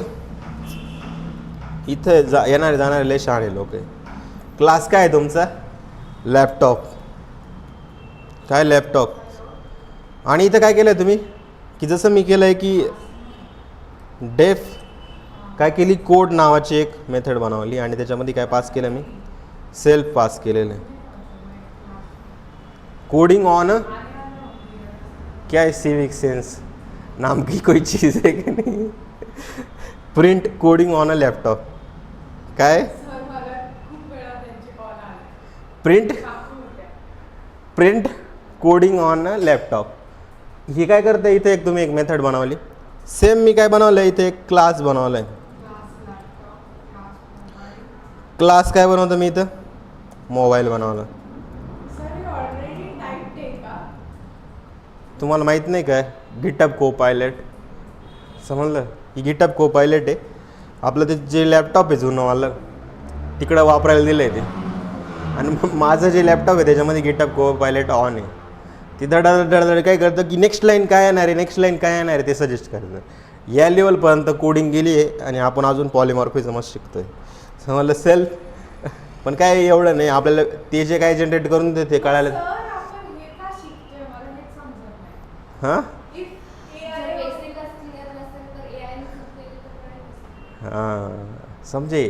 A: इथं येणारे जाणारे लय शहाणे लोक आहे. क्लास काय आहे तुमचा लॅपटॉप. काय लॅपटॉप. आणि इथं काय केलं आहे तुम्ही की जसं मी केलं आहे की डेफ काय केली कोड नावाची एक मेथड बनवली आणि त्याच्यामध्ये काय पास केलं मी सेल्फ पास केलेलं आहे. कोडिंग ऑन क्या है सिविक सेंस नाम की कोई चीज़ है कि नहीं. Print coding on a laptop. काय print coding on a laptop. ही काय करतं इथे एक तुम्ही एक मेथड बनवली. सेम मी काय बनवलं इथे एक क्लास बनवलं आहे. क्लास काय बनवतो मी इथं मोबाईल बनवलं. तुम्हाला माहीत नाही काय गिटहब कोपायलट. समजलं की गिटहब कोपायलट आहे आपलं ते जे लॅपटॉप आहे जुनंवालं तिकडं वापरायला दिलं आहे ते. आणि माझं जे लॅपटॉप आहे त्याच्यामध्ये गिटहब कोपायलट ऑन आहे. ती धडाधड काय करतं की नेक्स्ट लाईन काय येणार आहे नेक्स्ट लाईन काय येणार आहे ते सजेस्ट करतं. या लेवलपर्यंत कोडिंग गेली आहे आणि आपण अजून पॉलिमॉर्फिझमच शिकतो आहे. समजलं सेल्फ. पण काय एवढं नाही आपल्याला ते जे काय जनरेट करून देते ते कळायला. हां हां समजे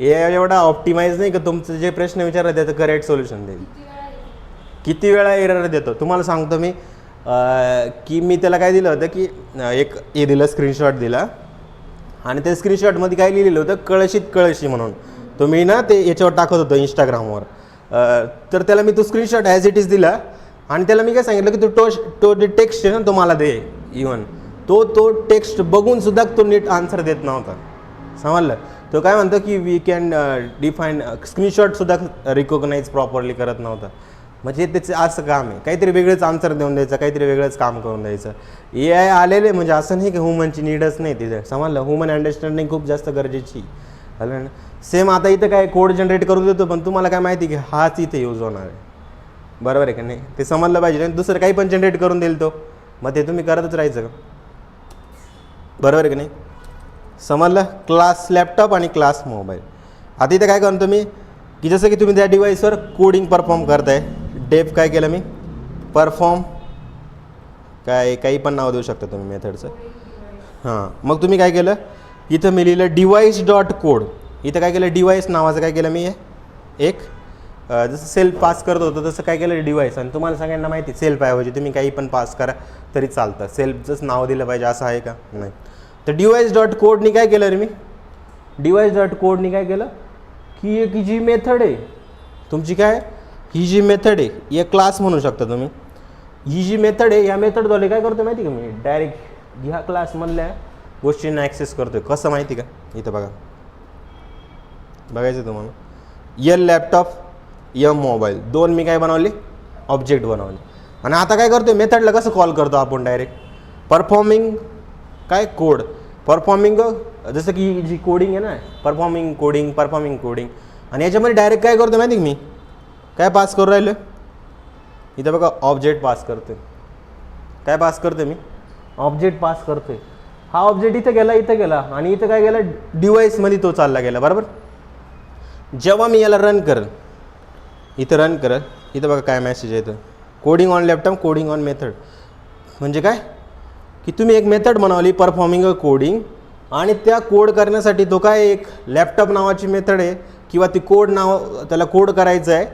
A: ए आय एवढा ऑप्टिमाइज नाही का तुमचं जे प्रश्न विचारला त्याचं करेक्ट सोल्युशन देईल. किती वेळा एरर देतो तुम्हाला सांगतो मी की मी त्याला काय दिलं होतं की एक हे दिलं स्क्रीनशॉट दिला आणि त्या स्क्रीनशॉटमध्ये काय लिहिलेलं होतं कळशी म्हणून. तो मी ना ते याच्यावर टाकत होतो इंस्टाग्रामवर. तर त्याला मी तो स्क्रीनशॉट ॲज इट इज दिला आणि त्याला मी काय सांगितलं की तो जे टेक्स्ट आहे ना तो मला दे. इवन तो टेक्स्ट बघून सुद्धा तो नीट आन्सर देत नव्हता. समजलं. तो काय म्हणतो की वी कॅन डिफाईन स्क्रीनशॉटसुद्धा रिकॉग्नाईज प्रॉपरली करत नव्हता. म्हणजे त्याचं असं काम आहे काहीतरी वेगळंच आन्सर देऊन द्यायचं काहीतरी वेगळंच काम करून द्यायचं. ए आय आलेले म्हणजे असं नाही की ह्युमनची नीडच नाही तिथे. समजलं. ह्युमन अंडरस्टँडिंग खूप जास्त गरजेची. हॅलो ना. सेम आता इथं काय कोड जनरेट करून देतो पण तुम्हाला काय माहिती की हाच इथे यूज होणार आहे. बरोबर आहे का नाही. ते समजलं पाहिजे. दुसरं काही पण जनरेट करून देईल तो मग ते तुम्ही करतच राहायचं का. बरोबर आहे का नाही. समजलं. क्लास लॅपटॉप आणि क्लास मोबाईल. आता इथे काय करतो मी की जसं की तुम्ही त्या डिव्हाइसवर कोडिंग परफॉर्म करताय. डेफ काय केलं मी परफॉर्म काय काही पण नाव देऊ शकता तुम्ही मेथडचं. हां मग तुम्ही काय केलं इथं मी लिहिलं डिवाइस डॉट कोड. इथं काय केलं डिवाइस नावाचं काय केलं मी एक जसं सेल्फ पास करत होतं तसं काय केलं डिवाइस. आणि तुम्हाला सगळ्यांना माहिती सेल्फ ऐवजी तुम्ही काही पण पास करा तरी चालतं. सेल्फचंच नाव दिलं पाहिजे असं आहे का नाही. तर डिवाइस डॉट कोडनी काय केलं रे मी डिवाइस डॉट कोडनी काय केलं की एक जी मेथड आहे तुमची काय ही जी मेथड आहे एक क्लास म्हणू शकता तुम्ही. ही जी मेथड आहे या मेथडद्वारे काय करतो माहिती का मी डायरेक्ट ह्या क्लासमधल्या गोष्टींना ॲक्सेस करतोय. कसं माहिती का, इथं बघा बघायचं तुम्हाला एल लॅपटॉप एम मोबाईल दोन मी काय बनवले ऑब्जेक्ट बनवले. आणि आता काय करतोय मेथडला कसं कॉल करतो आपण डायरेक्ट परफॉर्मिंग काय कोड परफॉर्मिंग जसं की जी कोडिंग आहे ना परफॉर्मिंग कोडिंग आणि याच्यामध्ये डायरेक्ट काय करतो माहिती मी काय पास करू राहिलं इथं बघा ऑब्जेक्ट पास करतोय. काय पास करतोय मी ऑब्जेक्ट पास करतोय. हा ऑब्जेक्ट इथं गेला आणि इथं काय गेला डिव्हाइसमध्ये तो चालला गेला बरोबर. जेव्हा मी याला रन करल इथं बघा काय मेसेज येतं coding on laptop coding on method. म्हणजे काय की तुम्ही एक मेथड बनवली परफॉर्मिंग कोडिंग आणि त्या कोड करण्यासाठी तो काय एक लॅपटॉप नावाची मेथड आहे किंवा ती कोड नाव त्याला कोड करायचं आहे.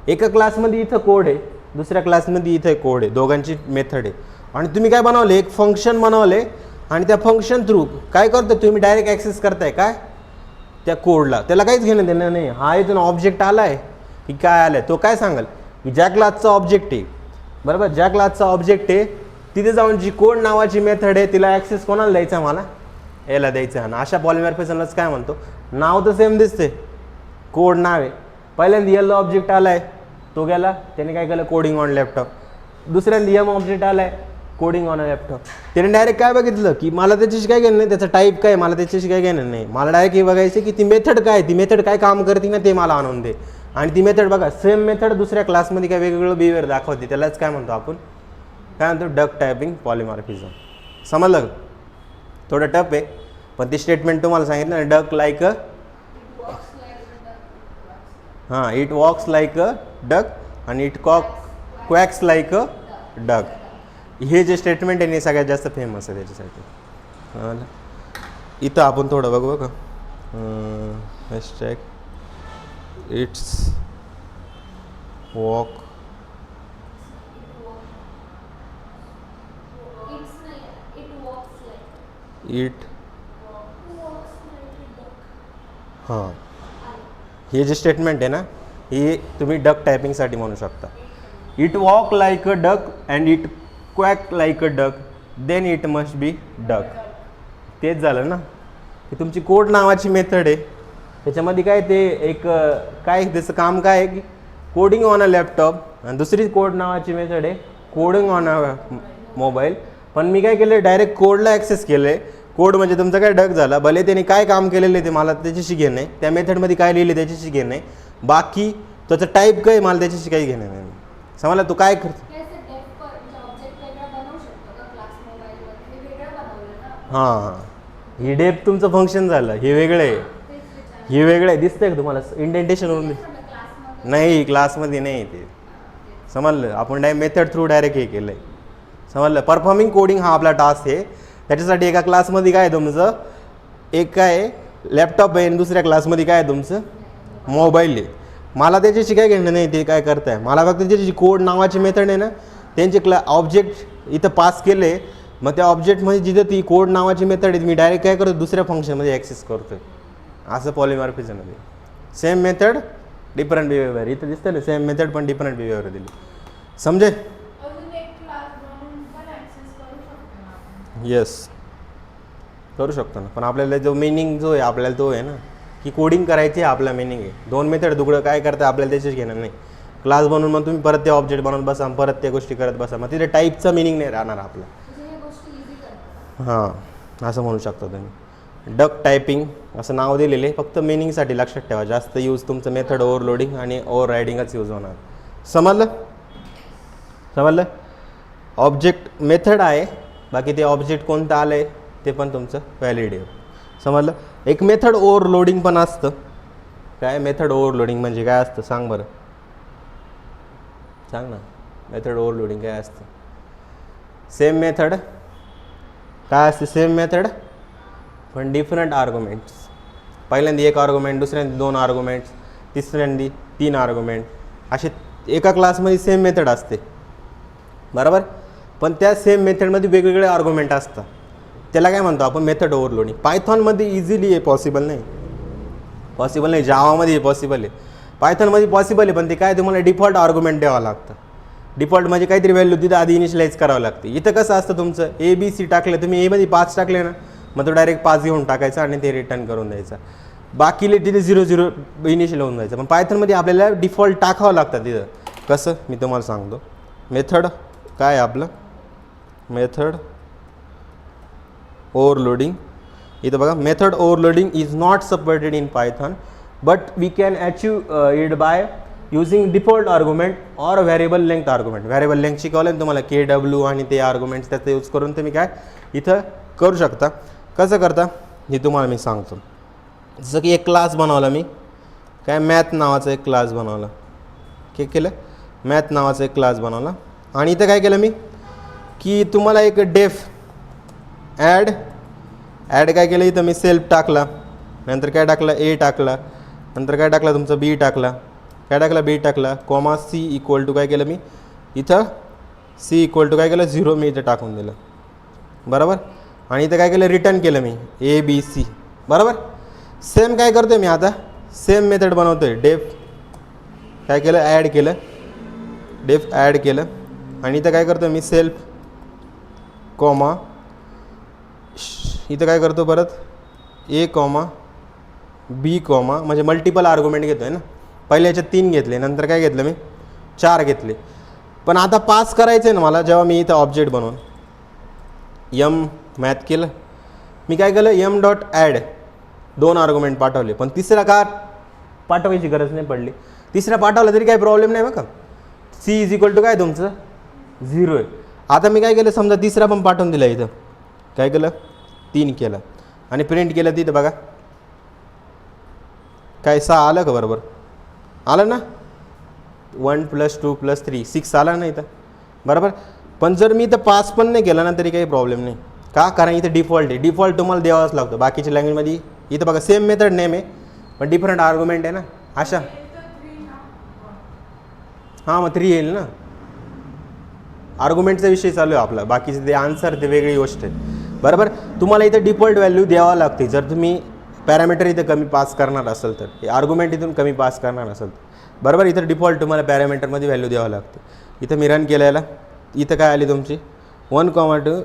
A: एका क्लासमध्ये इथं कोड आहे दुसऱ्या क्लासमध्ये इथं कोड आहे दोघांची मेथड आहे. आणि तुम्ही काय बनवले एक फंक्शन बनवले आणि त्या फंक्शन थ्रू काय करतो तुम्ही डायरेक्ट ॲक्सेस करताय काय त्या कोडला. त्याला काहीच घेणं देणं नाही. हा इथून ऑब्जेक्ट आला आहे की काय आलं आहे तो काय सांगाल की ज्या क्लासचा ऑब्जेक्ट आहे बरोबर ज्या क्लासचा ऑब्जेक्ट आहे तिथे जाऊन जी कोड नावाची मेथड आहे तिला ॲक्सेस कोणाला द्यायचा मला याला द्यायचं. आणि अशा पॉलिमॉर्फिझमलाच काय म्हणतो नाव तर सेम दिसते कोड नाव आहे. पहिल्यांदा एल ऑब्जेक्ट आला आहे तो गेला त्याने काय केलं कोडिंग ऑन लॅपटॉप. दुसऱ्यांदा एम ऑब्जेक्ट आला आहे कोडिंग ऑन लॅपटॉप. त्याने डायरेक्ट काय बघितलं की मला त्याच्याशी काय घेणं नाही त्याचा टाईप काय मला त्याच्याशी काय घेणं नाही. मला डायरेक्ट हे बघायचं की ती मेथड काय काम करते ना ते मला आणून दे. आणि ती मेथड बघा सेम मेथड दुसऱ्या क्लासमध्ये काय वेगवेगळं बिहेवियर दाखवते त्यालाच काय म्हणतो आपण काय म्हणतो डक टायपिंग पॉलिमॉर्फिझम. समजलं थोडं टफ आहे पण ती स्टेटमेंट तुम्हाला सांगितलं ना डक लाईक अ हां it walks like a duck आणि it quacks like a duck. हे जे स्टेटमेंट आहे हे सगळ्यात जास्त फेमस आहे त्याच्यासाठी. इथं आपण थोडं बघू का हॅशटॅग इट्स वॉक इट हां हे जे स्टेटमेंट आहे ना हे तुम्ही डक टायपिंगसाठी म्हणू शकता. It walk like a duck and it quack like a duck then it must be duck. तेच झालं ना की तुमची कोड नावाची मेथड आहे त्याच्यामध्ये काय ते एक काय त्याचं काम काय आहे की कोडिंग ऑन अ लॅपटॉप आणि दुसरी कोड नावाची मेथड आहे कोडिंग ऑन अ मोबाईल. पण मी काय केलं डायरेक्ट कोडला ॲक्सेस केलं आहे. कोड म्हणजे तुमचा काय डक झाला भले त्याने काय काम केलेलं आहे ते मला त्याच्याशी घेणं आहे त्या मेथडमध्ये काय लिहिलं त्याच्याशी घेणं आहे. बाकी त्याचं टाईप काय मला त्याच्याशी काही घेणं नाही. समजला तू काय करतो हां ही डेप तुमचं फंक्शन झालं हे वेगळं आहे दिसतंय का तुम्हाला इंडेंटेशनवरून नाही क्लासमध्ये नाही ते समजलं. आपण मेथड थ्रू डायरेक्ट हे केलं आहे समजलं. परफॉर्मिंग कोडिंग हा आपला टास्क आहे त्याच्यासाठी एका क्लासमध्ये काय आहे तुमचं एक काय लॅपटॉप आहे आणि दुसऱ्या क्लासमध्ये काय आहे तुमचं मोबाईल आहे. मला त्याच्याशी काय घेणं नाही ते काय करताय मला फक्त त्याची कोड नावाची मेथड आहे ना त्यांचे ऑब्जेक्ट इथं पास केले मग त्या ऑब्जेक्टमध्ये जिथं ती कोड नावाची मेथड आहे मी डायरेक्ट काय करतो दुसऱ्या फंक्शनमध्ये ॲक्सेस करतो आहे. असं पॉलिमॉर्फिझममध्ये सेम मेथड डिफरंट बिहेवियर इथं दिसतं ना सेम मेथड पण डिफरंट बिहेवियर दिली समजेल. येस करू शकतो ना पण आपल्याला जो मिनिंग जो आहे आपल्याला तो आहे ना की कोडिंग करायची आपला मिनिंग आहे. दोन मेथड दुकडं काय करतं आपल्याला त्याच्याच घेणार नाही. क्लास बनवून मग तुम्ही परत ते ऑब्जेक्ट बनवून बसा परत त्या गोष्टी करत बसा मग तिथे टाईपचा मिनिंग नाही राहणार आपला. हां असं म्हणू शकता तुम्ही. डक टायपिंग असं नाव दिलेलं आहे फक्त मिनिंगसाठी लक्षात ठेवा. जास्त यूज तुमचं मेथड ओव्हरलोडिंग आणि ओव्हर रायडिंगच यूज होणार. समजलं ऑब्जेक्ट मेथड आहे बाकी ते ऑब्जेक्ट कोणतं आलं आहे ते पण तुमचं व्हॅलिड आहे. समजलं. एक मेथड ओव्हरलोडिंग पण असतं. काय मेथड ओव्हरलोडिंग म्हणजे काय असतं सांग बरं सांग ना. मेथड ओव्हरलोडिंग काय असतं सेम मेथड काय असते सेम मेथड पण डिफरंट आर्ग्युमेंट्स. पहिल्यांदा एक आर्ग्युमेंट दुसऱ्यांदा दोन आर्ग्युमेंट्स तिसऱ्यांदा 3 आर्ग्युमेंट असे एका क्लासमध्ये सेम मेथड असते बरोबर. पण त्या सेम मेथडमध्ये वेगवेगळे आर्ग्युमेंट असतात त्याला काय म्हणतो आपण मेथड ओव्हरलोडिंग. पायथॉनमध्ये इझिली आहे पॉसिबल नाही जावामध्ये पॉसिबल आहे पायथॉनमध्ये पॉसिबल आहे पण ते काय तुम्हाला डिफॉल्ट आर्ग्युमेंट द्यावं लागतं. डिफॉल्ट म्हणजे काहीतरी व्हॅल्यू तिथं आधी इनिशियलाइज करावं लागते. इथं कसं असतं तुमचं ABC टाकलं, तुम्ही एमध्ये 5 टाकले ना, मग तो डायरेक्ट 5 घेऊन टाकायचा आणि ते रिटर्न करून द्यायचा. बाकीले तिथे 0 इनिशियल होऊन जायचं. पण पायथनमध्ये आपल्याला डिफॉल्ट टाकावं लागतं तिथं. कसं मी तुम्हाला सांगतो. मेथड काय आहे आपलं, मेथड ओव्हरलोडिंग. इथं बघा, method overloading is not supported in Python but we can achieve it by using default argument or variable length argument. Variable length शिकवलं ना तुम्हाला, KW आणि ते आर्ग्युमेंट्स त्याचा यूज करून तुम्ही काय इथं करू शकता. कसं करता हे तुम्हाला मी सांगतो. जसं की एक क्लास बनवला मी, काय मॅथ नावाचा एक क्लास बनवला. काय केलं, मॅथ नावाचा एक क्लास बनवला. आणि इथं काय केलं मी की तुम्हाला एक डेफ ॲड काय केलं, इथं मी सेल्फ टाकला, नंतर काय टाकलं A टाकला, नंतर काय टाकला तुमचं B टाकला, काय टाकला B टाकला, कॉमा C इक्वल टू काय केलं मी इथं C इक्वल टू काय केलं 0 मी इथं टाकून दिलं. बरोबर. आणि इथं काय केलं, रिटर्न केलं मी ABC. बरोबर. सेम काय करतोय मी आता, सेम मेथड बनवतोय. डेफ काय केलं, ॲड केलं, डेफ ॲड केलं. आणि इथं काय करतो मी सेल्फ कॉमा, इथं काय करतो परत A कॉमा B कॉमा, म्हणजे मल्टिपल आर्ग्युमेंट घेतो आहे ना. पहिले याच्यात 3 घेतले, नंतर काय घेतलं मी 4 घेतले. पण आता पास करायचं आहे ना मला, जेव्हा मी इथं ऑब्जेक्ट बनवून M मॅथ केलं, मी काय केलं M डॉट ॲड 2 आर्ग्युमेंट पाठवले. पण तिसरा का पाठवायची गरज नाही पडली. तिसरा पाठवला तरी काही प्रॉब्लेम नाही बघा. C इज इक्वल टू काय तुमचं 0 आहे. आता मी काय केलं, समजा तिसरा पण पाठवून दिला, इथं काय केलं 3 केलं आणि प्रिंट केलं. तिथं बघा काय 6 आलं का, बरोबर आलं ना. 1 + 2 + 3 6 आला ना इथं, बरोबर. पण जर मी इथं 5 पण नाही केलं ना तरी काही प्रॉब्लेम नाही. का, कारण इथं डिफॉल्ट आहे. डिफॉल्ट तुम्हाला द्यावाच लागतो. बाकीच्या लँग्वेजमध्ये इथं बघा सेम मेथड नेम आहे पण डिफरंट आर्ग्युमेंट आहे ना, अशा. हां, मग 3 येईल ना. आर्ग्युमेंटचा विषय चालू आहे आपला, बाकीचे ते आन्सर ते वेगळी गोष्ट आहे. बरोबर. तुम्हाला इथं डिफॉल्ट व्हॅल्यू द्यावा लागते. जर तुम्ही पॅरामीटर इथं कमी पास करणार असेल तर, आर्ग्युमेंट इथून कमी पास करणार असेल तर, बरोबर, इथं डिफॉल्ट तुम्हाला पॅरामीटरमध्ये व्हॅल्यू द्यावं लागते. इथं मी रन केलं याला, इथं काय आली तुमची 1,2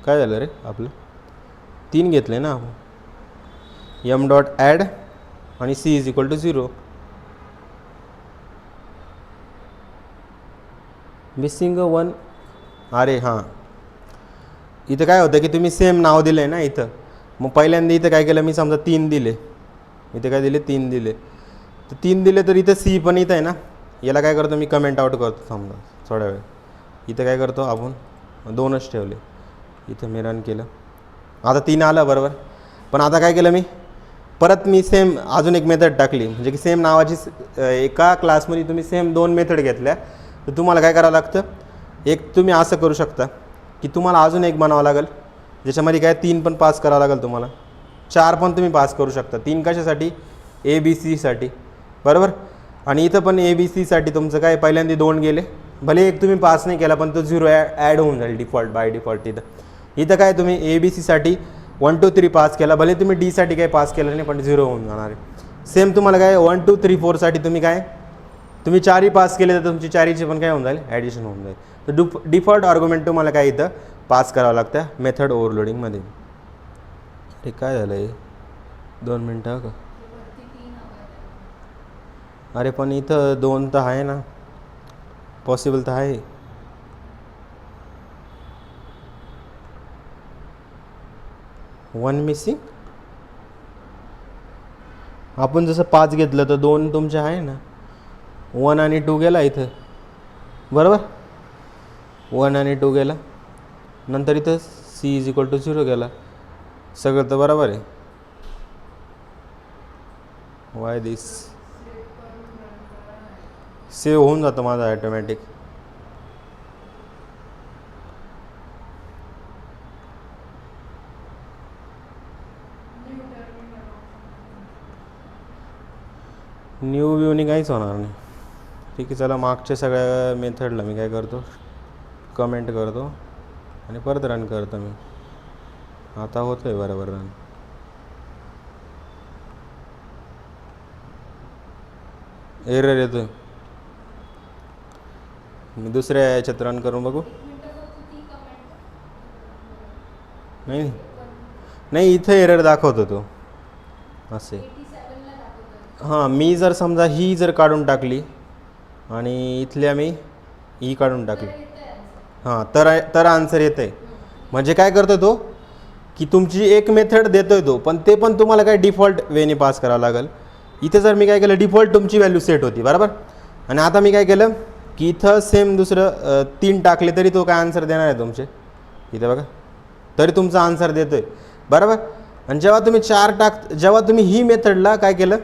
A: काय झालं रे आपलं 3 घेतले ना आपण. M डॉट ॲड आणि C is equal to 0. Missing 1. अरे हां, इथं काय होतं की तुम्ही सेम नाव दिलं आहे ना इथं. मग पहिल्यांदा इथं काय केलं मी, समजा 3 दिले, इथं काय दिले 3 दिले, तर 3 दिले तर इथं C पण इथं आहे ना. याला काय करतो मी, कमेंट आउट करतो समजा थोड्या वेळ. इथं काय करतो आपण 2च ठेवले. इथं मी रन केलं, आता 3 आलं, बरोबर. पण आता काय केलं मी, परत मी सेम अजून एक मेथड टाकली. म्हणजे की सेम नावाची एका क्लासमध्ये तुम्ही सेम 2 मेथड घेतल्या, तर तुम्हाला काय करावं लागतं, एक तुम्ही असं करू शकता की तुम्हाला अजून एक बनावं लागेल ज्याच्यामध्ये काय 3 पण पास करावं लागेल तुम्हाला, 4 पण तुम्ही पास करू शकता. 3 कशासाठी, ABC बरोबर. आणि इथं पण ABC तुमचं काय पहिल्यांदा 2 गेले, भले एक तुम्ही पास नाही केला पण तो 0 ॲड होऊन जाईल डिफॉल्ट बाय डिफॉल्ट. इथं काय तुम्ही ABC 1 2 3 पास केला, भले तुम्ही D काही पास केलं नाही पण 0 होऊन जाणार आहे. सेम तुम्हाला काय 1 2 3 4 तुम्ही काय तुम्ही 4ही पास केले तर तुमची 4हीचे पण काय होऊन जाईल, ॲडिशन होऊन जाईल. तर डिफॉल्ट आर्ग्युमेंट तुम्हाला काय इथं पास करावं लागतं मेथड ओव्हरलोडिंगमध्ये. हे काय झालं आहे, 2 मिनटं का. अरे पण इथं 2 तर आहे ना, पॉसिबल तर आहे. One missing. आपण जसं 5 घेतलं तर 2 तुमचे आहे ना. 1 आणि 2 गेला इथं, बरोबर. 1 आणि 2 गेला, नंतर इथं C इज इक्वल टू 0 गेला. सगळं तर बरोबर आहे. वाय दिस सेव्ह होऊन जातं माझं ॲटोमॅटिक. न्यू व्ह्यूनी काहीच होणार नाही. ठीक आहे, चला मागच्या सगळ्या मेथडला मी काय करतो, कमेंट करतो आणि परत रन करतो मी. आता होतं आहे बरोबर रन. एरर येतो आहे. मी दुसऱ्या याच्यात रन करून बघू. नाही नाही, इथं एरर दाखवतो तो असे. हां, मी जर समजा ही जर काढून टाकली आणि इथल्या मी ही काढून टाकली, हां, तर आन्सर येतं आहे. म्हणजे काय करतो तो की तुमची एक मेथड देतो आहे तो, पण ते पण तुम्हाला काय डिफॉल्ट वेने पास करावं लागेल. इथे जर मी काय केलं, डिफॉल्ट तुमची व्हॅल्यू सेट होती बरोबर. आणि आता मी काय केलं की इथं सेम दुसरं 3 टाकले तरी तो काय आन्सर देणार आहे तुमचे. इथे बघा, तरी तुमचा आन्सर देतो आहे बरोबर. आणि जेव्हा तुम्ही जेव्हा तुम्ही ही मेथडला काय केलं,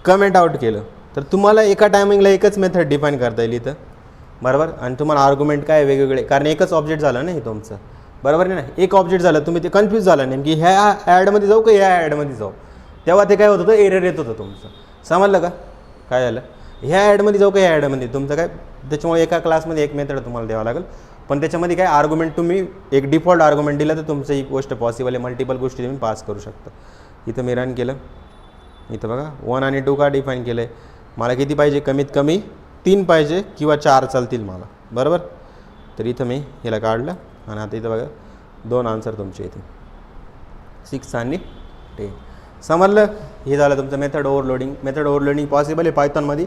A: कमेंट आउट केलं, तर तुम्हाला एका टायमिंगला एकच मेथड डिफाईन करता येईल इथं बरोबर. आणि तुम्हाला आर्ग्युमेंट काय वेगवेगळे, कारण एकच ऑब्जेक्ट झालं ना हे तुमचं बरोबर नाही ना, एक ऑब्जेक्ट झालं. तुम्ही ते कन्फ्यूज झालं नेमकी ह्या ॲडमध्ये जाऊ का ह्या ॲडमध्ये जाऊ, तेव्हा ते काय होत होतं, एरर येत होतं तुमचं. समजलं का काय झालं, ह्या ॲडमध्ये जाऊ का ह्या ॲडमध्ये, तुमचं काय. त्याच्यामुळे एका क्लासमध्ये एक मेथड तुम्हाला द्यावं लागेल, पण त्याच्यामध्ये काय आर्ग्युमेंट तुम्ही एक डिफॉल्ट आर्ग्युमेंट दिलं तर तुमचं ही गोष्ट पॉसिबल आहे. मल्टिपल गोष्टी तुम्ही पास करू शकता. इथं मी रन केलं, इथं बघा 1 आणि 2 का डिफाईन केलं आहे. मला किती पाहिजे, कमीत कमी 3 पाहिजे किंवा 4 चालतील मला बरोबर. तर इथं मी ह्याला काढलं आणि आता इथं बघा 2 आन्सर तुमचे इथे 6 आणि 10. समजलं. हे झालं तुमचं method overloading. Method overloading possible आहे पायथॉनमध्ये,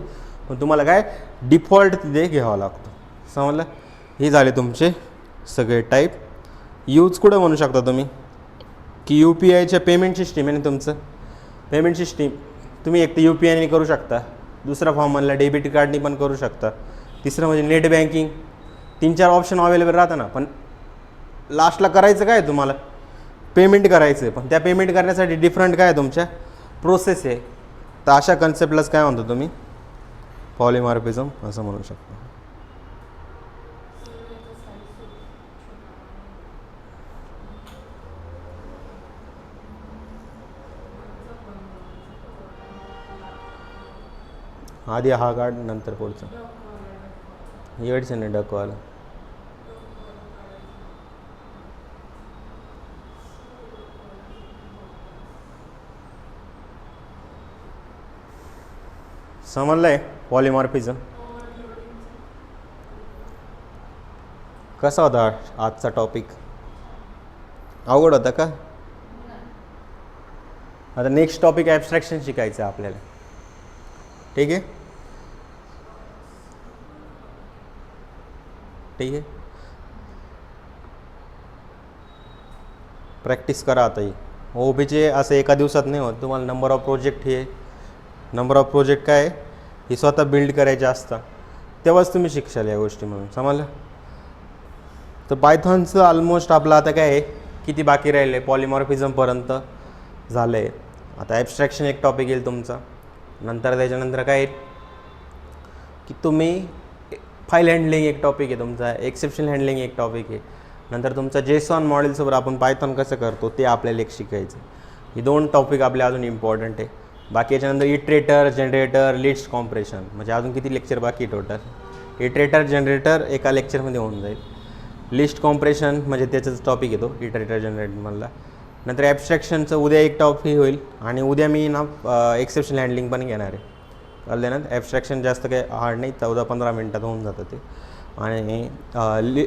A: पण तुम्हाला काय डिफॉल्ट तिथे घ्यावा लागतो. समजलं. हे झाले तुमचे सगळे टाईप. यूज कुठं म्हणू शकता तुम्ही की UPIच्या पेमेंट सिस्टीम आहे ना तुमचं. पेमेंट सिस्टीम तुम्ही एक तर UPIने करू शकता, दुसरा फॉर्म म्हणला डेबिट कार्डनी पण करू शकता, तिसरं म्हणजे नेट बँकिंग. 3-4 ऑप्शन अवेलेबल राहतं ना, पण लास्टला करायचं काय तुम्हाला, पेमेंट करायचं आहे. पण त्या पेमेंट करण्यासाठी डिफरंट काय तुमच्या प्रोसेस आहे. तर अशा कन्सेप्टलाच काय म्हणतो तुम्ही, पॉलिमॉर्फिझम असं म्हणू शकता. आधी हा कार्ड नंतर पुढचा एड्स आणि डकवाला. समजलंय पॉलिमॉर्फिझम कसा होता आजचा टॉपिक. अवघड होता का. आता नेक्स्ट टॉपिक ॲब्स्ट्रॅक्शन शिकायचं आहे आपल्याला. ठीक आहे, ठीक आहे. प्रॅक्टिस करा आता. ही OBचे असं एका दिवसात नाही होत. तुम्हाला नंबर ऑफ प्रोजेक्ट काय आहे हे स्वतः बिल्ड करायचे असतात, तेव्हाच तुम्ही शिकशाल या गोष्टी म्हणून. समजलं. तर पायथॉनचं ऑलमोस्ट आपलं आता काय आहे, किती बाकी राहिले, पॉलिमॉर्फिझमपर्यंत झालं आहे. आता ॲब्स्ट्रॅक्शन एक टॉपिक येईल तुमचा. नंतर त्याच्यानंतर काय येईल की तुम्ही फाईल हँडलिंग एक टॉपिक आहे तुमचा, एक्सेप्शन हँडलिंग एक टॉपिक आहे. नंतर तुमचा JSON मॉडेलसोबत आपण पायथॉन कसं करतो ते आपल्याला एक शिकायचं. हे 2 टॉपिक आपले अजून इम्पॉर्टंट आहे. बाकी याच्यानंतर इटरेटर, जनरेटर, लिस्ट कॉम्प्रेशन, म्हणजे अजून किती लेक्चर बाकी आहे टोटल. इटरेटर जनरेटर एका लेक्चरमध्ये होऊन जाईल. लिस्ट कॉम्प्रेशन म्हणजे त्याचाच टॉपिक येतो इटरेटर जनरेटरमधला. नंतर ॲब्स्ट्रॅक्शनचं उद्या एक टॉपिक होईल, आणि उद्या मी ना एक्सेप्शन हँडलिंग पण घेणार आहे. कळलं ना. ॲब्स्ट्रॅक्शन जास्त काही हार्ड नाही, 14-15 मिनटात होऊन जातं ते. आणि